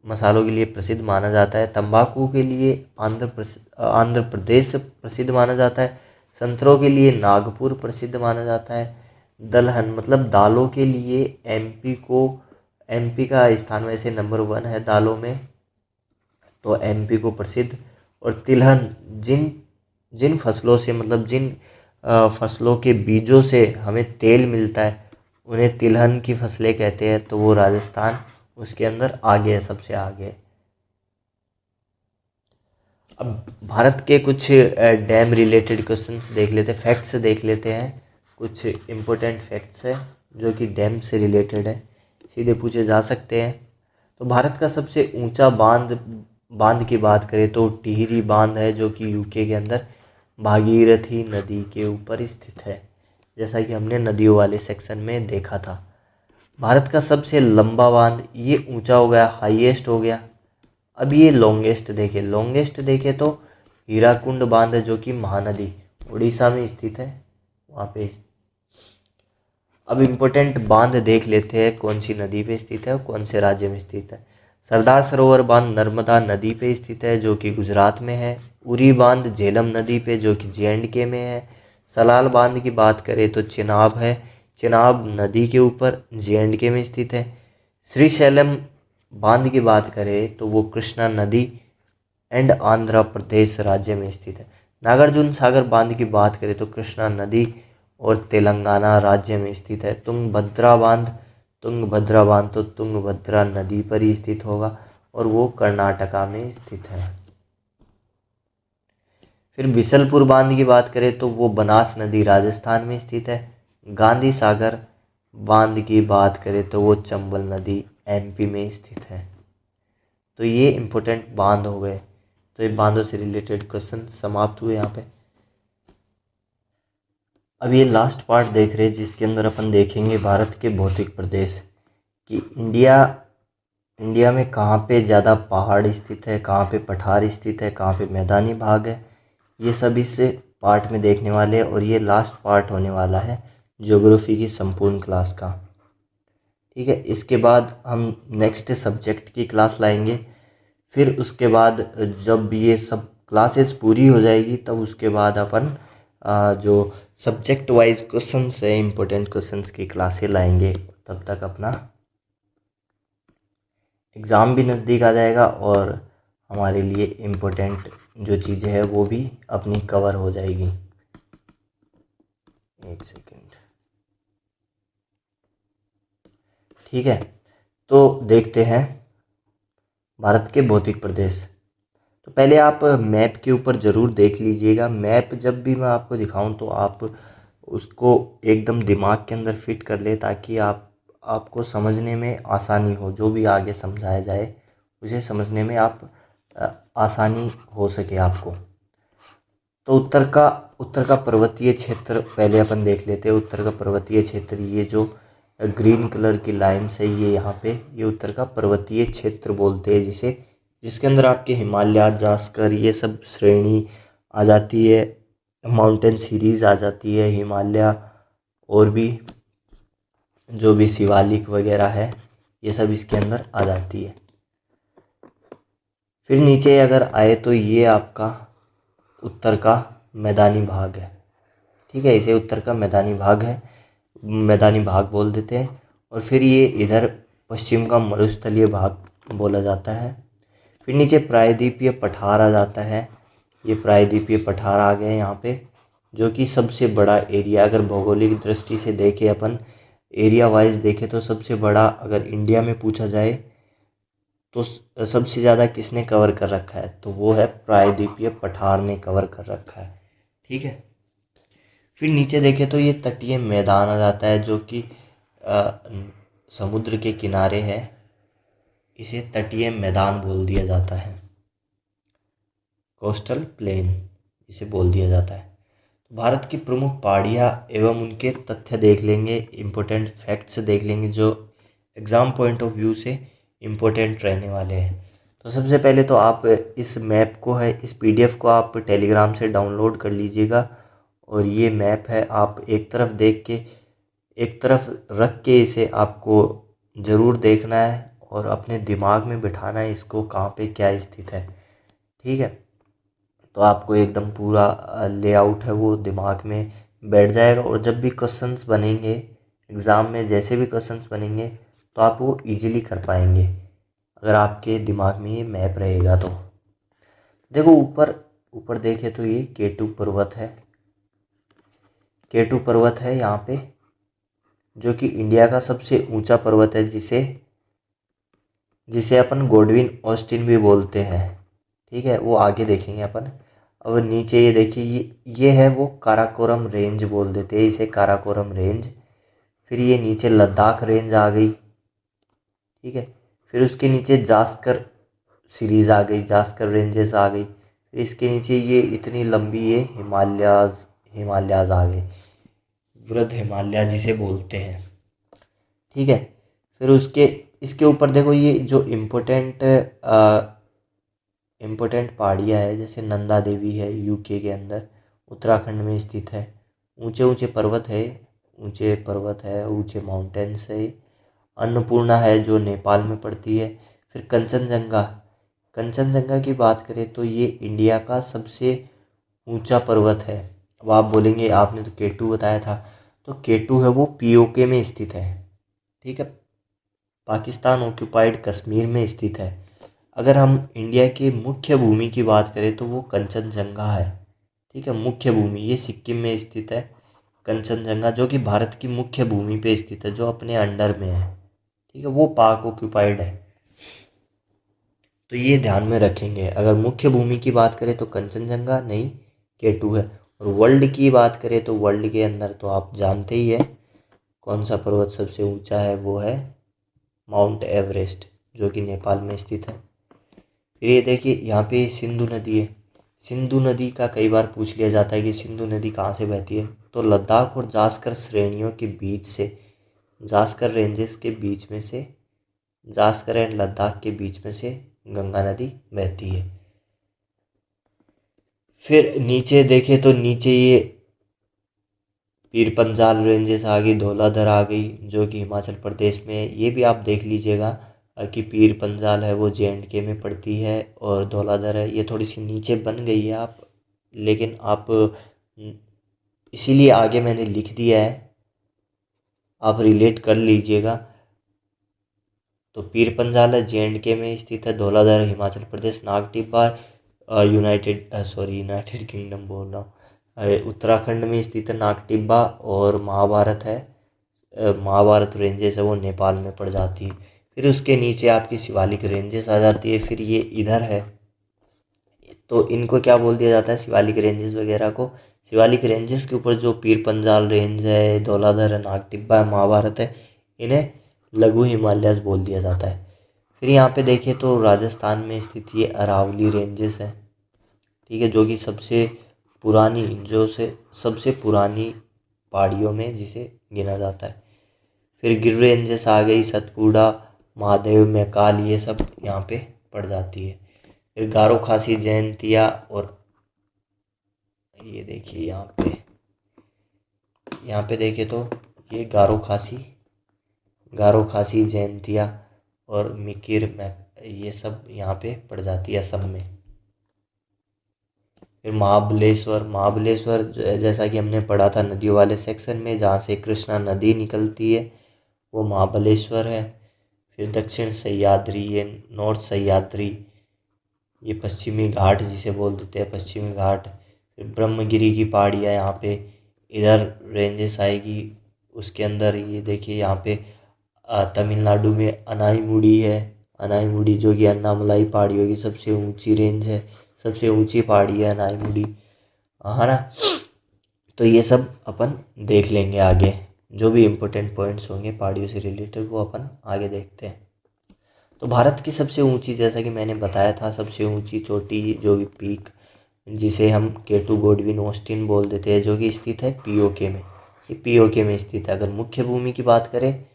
मसालों के लिए प्रसिद्ध माना जाता है। तंबाकू के लिए आंध्र प्रदेश प्रसिद्ध माना जाता है। संतरों के लिए नागपुर प्रसिद्ध माना जाता है। दलहन मतलब दालों के लिए एमपी का स्थान वैसे नंबर 1 है दालों में, तो एमपी को प्रसिद्ध। और तिलहन जिन जिन फसलों से मतलब जिन फसलों के बीजों से हमें तेल मिलता है उन्हें तिलहन की फसलें कहते हैं, तो वो राजस्थान उसके अंदर आगे है, सबसे आगे। अब भारत के कुछ डैम रिलेटेड क्वेश्चंस देख लेते हैं, फैक्ट्स देख लेते हैं। कुछ इम्पोर्टेंट फैक्ट्स है जो कि डैम से रिलेटेड है, सीधे पूछे जा सकते हैं। तो भारत का सबसे ऊंचा बांध की बात करें तो टिहरी बांध है, जो कि यूके के अंदर भागीरथी नदी के ऊपर स्थित है, जैसा कि हमने नदियों वाले सेक्शन में देखा था। भारत का सबसे लंबा बांध, ये ऊंचा हो गया, हाईएस्ट हो गया। अब ये लॉन्गेस्ट देखे तो हीराकुंड बांध है, जो कि महानदी उड़ीसा में स्थित है वहाँ पे। अब इम्पोर्टेंट बांध देख लेते हैं, कौन सी नदी पे स्थित है और कौन से राज्य में स्थित है। सरदार सरोवर बांध नर्मदा नदी पे स्थित है, जो कि गुजरात में है। उरी बांध झेलम नदी पे, जो कि JNK में है। सलाल बांध की बात करें तो चिनाब है, चिनाब नदी के ऊपर JNK में स्थित है। श्रीशैलम बांध की बात करें तो वो कृष्णा नदी एंड आंध्र प्रदेश राज्य में स्थित है। नागार्जुन सागर बांध की बात करें तो कृष्णा नदी और तेलंगाना राज्य में स्थित है। तुंगभद्रा बांध तो तुंगभद्रा नदी पर ही स्थित होगा और वो कर्नाटका में स्थित है। फिर बिसलपुर बांध की बात करें तो वो बनास नदी राजस्थान में स्थित है। गांधी सागर बांध की बात करें तो वो चंबल नदी MP में स्थित है। तो ये इम्पोर्टेंट बांध हो गए। तो ये बांधों से रिलेटेड क्वेश्चन समाप्त हुए यहाँ पे। अब ये लास्ट पार्ट देख रहे हैं जिसके अंदर अपन देखेंगे भारत के भौतिक प्रदेश कि इंडिया में कहाँ पे ज़्यादा पहाड़ स्थित है, कहाँ पे पठार स्थित है, कहाँ पे मैदानी भाग है, ये सब इस पार्ट में देखने वाले हैं। और ये लास्ट पार्ट होने वाला है ज्योग्राफी की संपूर्ण क्लास का। ठीक है, इसके बाद हम नेक्स्ट सब्जेक्ट की क्लास लाएंगे। फिर उसके बाद जब ये सब क्लासेस पूरी हो जाएगी तब उसके बाद अपन जो सब्जेक्ट वाइज क्वेश्चंस है, इम्पोर्टेंट क्वेश्चंस की क्लासें लाएंगे। तब तक अपना एग्ज़ाम भी नज़दीक आ जाएगा और हमारे लिए इम्पोर्टेंट जो चीज़ें हैं वो भी अपनी कवर हो जाएगी। एक सेकेंड। ठीक है, तो देखते हैं भारत के भौतिक प्रदेश। तो पहले आप मैप के ऊपर ज़रूर देख लीजिएगा। मैप जब भी मैं आपको दिखाऊं तो आप उसको एकदम दिमाग के अंदर फिट कर ले, ताकि आपको समझने में आसानी हो। जो भी आगे समझाया जाए उसे समझने में आप आसानी हो सके आपको। तो उत्तर का पर्वतीय क्षेत्र पहले अपन देख लेते हैं। उत्तर का पर्वतीय क्षेत्र, ये जो ग्रीन कलर की लाइन्स है ये यहाँ पे, ये उत्तर का पर्वतीय क्षेत्र बोलते हैं जिसे, जिसके अंदर आपके हिमालय, जास्कर, ये सब श्रेणी आ जाती है, माउंटेन सीरीज आ जाती है, हिमालय और भी जो भी शिवालिक वगैरह है ये सब इसके अंदर आ जाती है। फिर नीचे अगर आए तो ये आपका उत्तर का मैदानी भाग है, ठीक है, इसे उत्तर का मैदानी भाग है, मैदानी भाग बोल देते हैं। और फिर ये इधर पश्चिम का मरुस्थलीय भाग बोला जाता है। फिर नीचे प्रायद्वीपीय पठार आ जाता है, ये प्रायद्वीपीय पठार आ गए यहाँ पे, जो कि सबसे बड़ा एरिया, अगर भौगोलिक दृष्टि से देखें अपन, एरिया वाइज देखें तो सबसे बड़ा अगर इंडिया में पूछा जाए तो सबसे ज़्यादा किसने कवर कर रखा है, तो वो है प्रायद्वीपीय पठार ने कवर कर रखा है, ठीक है। फिर नीचे देखें तो ये तटीय मैदान आ जाता है, जो कि समुद्र के किनारे है, इसे तटीय मैदान बोल दिया जाता है, कोस्टल प्लेन इसे बोल दिया जाता है। भारत की प्रमुख पहाड़ियाँ एवं उनके तथ्य देख लेंगे, इम्पोर्टेंट फैक्ट्स देख लेंगे जो एग्ज़ाम पॉइंट ऑफ व्यू से इम्पोर्टेंट रहने वाले हैं। तो सबसे पहले तो आप इस मैप को है, इस पीडीएफ को आप टेलीग्राम से डाउनलोड कर लीजिएगा, और ये मैप है, आप एक तरफ देख के, एक तरफ रख के इसे आपको ज़रूर देखना है और अपने दिमाग में बिठाना है इसको, कहाँ पे क्या स्थित है, ठीक है। तो आपको एकदम पूरा लेआउट है वो दिमाग में बैठ जाएगा, और जब भी क्वेश्चंस बनेंगे एग्ज़ाम में, जैसे भी क्वेश्चंस बनेंगे तो आप वो इजीली कर पाएंगे अगर आपके दिमाग में ये मैप रहेगा। तो देखो ऊपर ऊपर देखें तो ये केटू पर्वत है, केटू पर्वत है यहाँ पे, जो कि इंडिया का सबसे ऊंचा पर्वत है, जिसे अपन गोडविन ऑस्टिन भी बोलते हैं, ठीक है, वो आगे देखेंगे अपन। और नीचे ये देखिए, ये है वो काराकोरम रेंज बोल देते हैं इसे, काराकोरम रेंज। फिर ये नीचे लद्दाख रेंज आ गई, ठीक है। फिर उसके नीचे जास्कर सीरीज़ आ गई, जास्कर रेंजेस आ गई। फिर इसके नीचे ये इतनी लंबी ये हिमालयाज़ आ गए, वृद्ध हिमालय जिसे बोलते हैं, ठीक है। फिर उसके इसके ऊपर देखो ये जो इम्पोर्टेंट पहाड़ियाँ है, जैसे नंदा देवी है यूके के अंदर, उत्तराखंड में स्थित है। ऊंचे ऊंचे पर्वत है, ऊंचे माउंटेन्स है। अन्नपूर्णा है जो नेपाल में पड़ती है। फिर कंचनजंगा की बात करें तो ये इंडिया का सबसे ऊंचा पर्वत है। अब आप बोलेंगे आपने तो केटू बताया था, तो केटू है वो पीओके में स्थित है, ठीक है, पाकिस्तान ऑक्यूपाइड कश्मीर में स्थित है। अगर हम इंडिया के मुख्य भूमि की बात करें तो वो कंचनजंगा है, ठीक है, मुख्य भूमि ये सिक्किम में स्थित है कंचनजंगा, जो कि भारत की मुख्य भूमि पे स्थित है, जो अपने अंडर में है, ठीक है, वो पाक ऑक्यूपाइड है। तो ये ध्यान में रखेंगे, अगर मुख्य भूमि की बात करें तो कंचनजंगा नहीं, केटू है। और वर्ल्ड की बात करें तो वर्ल्ड के अंदर तो आप जानते ही है कौन सा पर्वत सबसे ऊंचा है, वो है माउंट एवरेस्ट, जो कि नेपाल में स्थित है। फिर ये देखिए यहाँ पे सिंधु नदी है, सिंधु नदी का कई बार पूछ लिया जाता है कि सिंधु नदी कहाँ से बहती है, तो लद्दाख और जास्कर श्रेणियों के बीच से, जास्कर रेंजेस के बीच में से, जास्कर एंड लद्दाख के बीच में से गंगा नदी बहती है। फिर नीचे देखें तो नीचे ये पीर पंजाल रेंजेस आ गई, धौलाधर आ गई, जो कि हिमाचल प्रदेश में है। ये भी आप देख लीजिएगा कि पीर पंजाल है वो JNK में पड़ती है, और धौलाधर है ये थोड़ी सी नीचे बन गई है, आप लेकिन आप इसीलिए आगे मैंने लिख दिया है, आप रिलेट कर लीजिएगा। तो पीर पंजाल है JNK में स्थित है, धौलाधर हिमाचल प्रदेश, नागटिब्बा यूनाइटेड किंगडम बोल रहा हूँ, उत्तराखंड में स्थित है नागटिब्बा, और महाभारत है, महाभारत रेंजेस है वो नेपाल में पड़ जाती है। फिर उसके नीचे आपकी शिवालिक रेंजेस आ जाती है। फिर ये इधर है, तो इनको क्या बोल दिया जाता है, शिवालिक रेंजेस वगैरह को, शिवालिक रेंजेस के ऊपर जो पीर पंजाल रेंज है, धौलाधर है, नागटिब्बा है, महाभारत है, इन्हें लघु हिमालयस बोल दिया जाता है। फिर यहाँ पे देखिए तो राजस्थान में स्थित ये अरावली रेंजेस है, ठीक है, जो कि सबसे पुरानी पहाड़ियों में जिसे गिना जाता है। फिर गिर रेंजेस आ गई, सतपुड़ा, महादेव, मैकाल, ये सब यहाँ पे पड़ जाती है। फिर गारो खासी, जयंतिया, और ये देखिए यहाँ पे देखिए तो ये गारो खासी, जयंतिया और मिकिर में, ये सब यहाँ पे पड़ जाती है असम में। फिर महाबलेश्वर जैसा कि हमने पढ़ा था नदियों वाले सेक्शन में, जहाँ से कृष्णा नदी निकलती है, वो महाबलेश्वर है। फिर दक्षिण सह्याद्री, ये नॉर्थ सह्याद्री, ये पश्चिमी घाट जिसे बोल देते हैं पश्चिमी घाट। फिर ब्रह्मगिरी की पहाड़ियाँ यहाँ पे इधर रेंजेस आएगी। उसके अंदर ये देखिए यहाँ पे तमिलनाडु में अनाईमुड़ी है, अनाईमुड़ी जो कि अन्नामलाई पहाड़ियों की सबसे ऊंची रेंज है, सबसे ऊंची पहाड़ी है अनाईमुड़ी, है ना। तो ये सब अपन देख लेंगे आगे, जो भी इम्पोर्टेंट पॉइंट्स होंगे पहाड़ियों से रिलेटेड वो अपन आगे देखते हैं। तो भारत की सबसे ऊंची, जैसा कि मैंने बताया था, सबसे ऊंची चोटी जो कि पीक, जिसे हम केटू गोडविन ऑस्टिन बोल देते हैं, जो कि स्थित है पीओके में, ये पीओके में स्थित है। अगर मुख्य भूमि की बात करें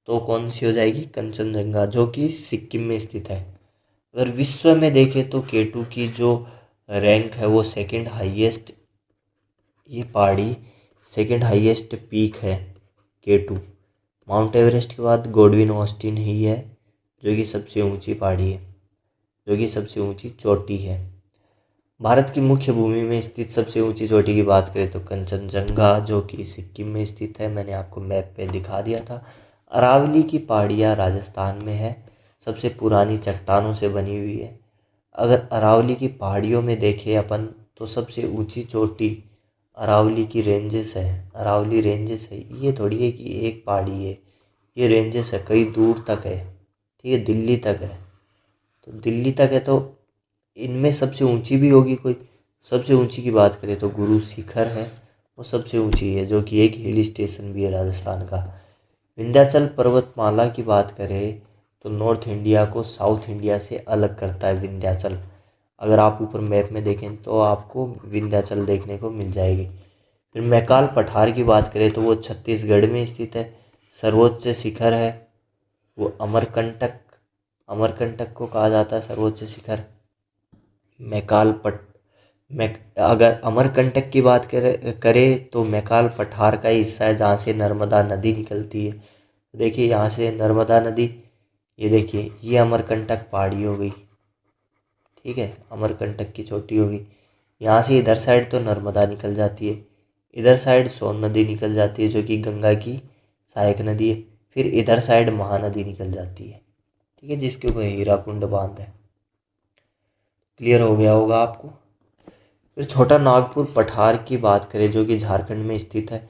तो कौन सी हो जाएगी, कंचनजंगा, जो कि सिक्किम में स्थित है। अगर विश्व में देखें तो केटू की जो रैंक है वो सेकंड हाईएस्ट, ये पहाड़ी सेकंड हाईएस्ट पीक है केटू। माउंट एवरेस्ट के बाद गोडविन ऑस्टिन ही है जो कि सबसे ऊंची पहाड़ी है, जो कि सबसे ऊंची चोटी है। भारत की मुख्य भूमि में स्थित सबसे ऊंची चोटी की बात करें तो कंचनजंगा, जो कि सिक्किम में स्थित है, मैंने आपको मैप पे दिखा दिया था। अरावली की पहाड़ियाँ राजस्थान में है, सबसे पुरानी चट्टानों से बनी हुई है। अगर अरावली की पहाड़ियों में देखें अपन तो सबसे ऊंची चोटी अरावली की रेंजेस है, अरावली रेंजेस है। ये थोड़ी है कि एक पहाड़ी है, ये रेंजेस है, कई दूर तक है, ठीक है, दिल्ली तक है। तो दिल्ली तक है तो इनमें सबसे ऊंची भी होगी कोई। सबसे ऊंची की बात करें तो गुरु शिखर है, वो सबसे ऊंची है, जो कि एक हिल स्टेशन भी है राजस्थान का। विंध्याचल पर्वतमाला की बात करें तो नॉर्थ इंडिया को साउथ इंडिया से अलग करता है विंध्याचल। अगर आप ऊपर मैप में देखें तो आपको विंध्याचल देखने को मिल जाएगी। फिर मैकाल पठार की बात करें तो वो छत्तीसगढ़ में स्थित है, सर्वोच्च शिखर है वो अमरकंटक, अमरकंटक को कहा जाता है सर्वोच्च शिखर। मैकाल पट मैक अगर अमरकंटक की बात करें तो मैकाल पठार का ही हिस्सा है, जहाँ से नर्मदा नदी निकलती है। देखिए यहाँ से नर्मदा नदी, ये देखिए ये अमरकंटक पहाड़ी हो गई, ठीक है, अमरकंटक की चोटी होगी। यहाँ से इधर साइड तो नर्मदा निकल जाती है, इधर साइड सोन नदी निकल जाती है जो कि गंगा की सहायक नदी है। फिर इधर साइड महानदी निकल जाती है, ठीक है, जिसके ऊपर हीराकुंड बांध है। क्लियर हो गया होगा आपको। फिर छोटा नागपुर पठार की बात करें जो कि झारखंड में स्थित है,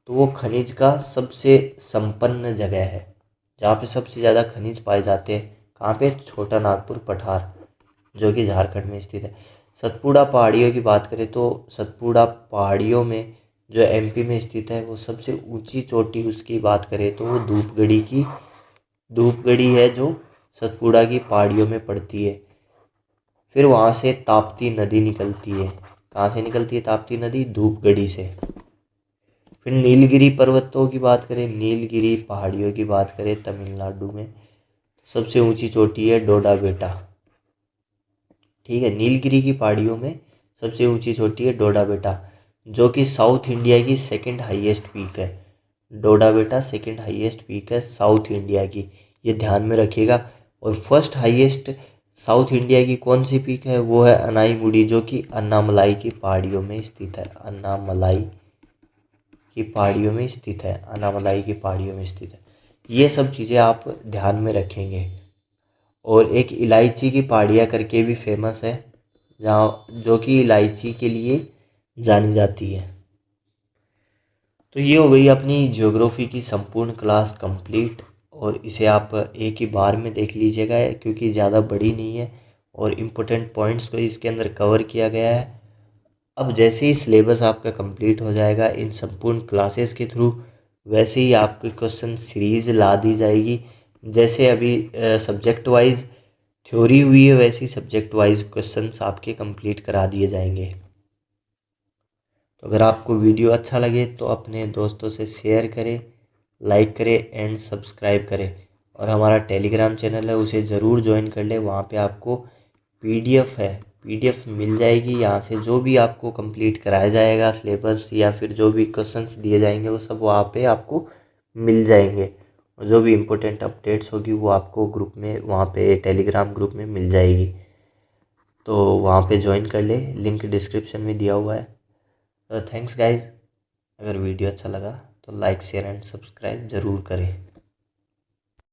तो वो खनिज का सबसे संपन्न जगह है, जहाँ पे सबसे ज़्यादा खनिज पाए जाते हैं। कहाँ पे, छोटा नागपुर पठार, जो कि झारखंड में स्थित है। सतपुड़ा पहाड़ियों की बात करें तो सतपुड़ा पहाड़ियों में जो एमपी में स्थित है, वो सबसे ऊंची चोटी उसकी बात करें तो वो धूपगढ़ी है, जो सतपुड़ा की पहाड़ियों में पड़ती है। फिर वहाँ से ताप्ती नदी निकलती है, कहाँ से निकलती है ताप्ती नदी, धूपगढ़ी से। फिर नीलगिरी पर्वतों की बात करें, नीलगिरी पहाड़ियों की बात करें तमिलनाडु में, सबसे ऊंची चोटी है डोडा बेटा, ठीक है, नीलगिरी की पहाड़ियों में सबसे ऊंची चोटी है डोडा बेटा, जो कि साउथ इंडिया की सेकंड हाईएस्ट पीक है। डोडा बेटा सेकंड हाईएस्ट पीक है साउथ इंडिया की, ये ध्यान में रखिएगा। और फर्स्ट हाईएस्ट साउथ इंडिया की कौन सी पीक है, वो है अनाईमुड़ी, जो कि अन्नामलाई की पहाड़ियों में स्थित है, अन्नामलाई की पहाड़ियों में स्थित है, अन्नामलाई की पहाड़ियों में स्थित है। ये सब चीज़ें आप ध्यान में रखेंगे। और एक इलायची की पहाड़ियाँ करके भी फेमस है, जहाँ जो कि इलायची के लिए जानी जाती है। तो ये हो गई अपनी ज्योग्राफी की संपूर्ण क्लास कंप्लीट, और इसे आप एक ही बार में देख लीजिएगा क्योंकि ज़्यादा बड़ी नहीं है और इम्पोर्टेंट पॉइंट्स को इसके अंदर कवर किया गया है। अब जैसे ही सिलेबस आपका कंप्लीट हो जाएगा इन संपूर्ण क्लासेस के थ्रू, वैसे ही आपकी क्वेश्चन सीरीज़ ला दी जाएगी जैसे अभी सब्जेक्ट वाइज थ्योरी हुई है, वैसे ही सब्जेक्ट वाइज क्वेश्चंस आपके कंप्लीट करा दिए जाएंगे। तो अगर आपको वीडियो अच्छा लगे तो अपने दोस्तों से शेयर करें, लाइक करें एंड सब्सक्राइब करें। और हमारा टेलीग्राम चैनल है, उसे ज़रूर ज्वाइन कर लें। वहाँ पे आपको पीडीएफ है, पीडीएफ मिल जाएगी। यहाँ से जो भी आपको कंप्लीट कराया जाएगा सिलेबस या फिर जो भी क्वेश्चंस दिए जाएंगे वो सब वहाँ पे आपको मिल जाएंगे। और जो भी इम्पोर्टेंट अपडेट्स होगी वो आपको ग्रुप में, वहाँ पे टेलीग्राम ग्रुप में मिल जाएगी। तो वहाँ पे ज्वाइन कर ले, लिंक डिस्क्रिप्शन में दिया हुआ है। तो थैंक्स गाइज। अगर वीडियो अच्छा लगा तो लाइक शेयर एंड सब्सक्राइब ज़रूर करें।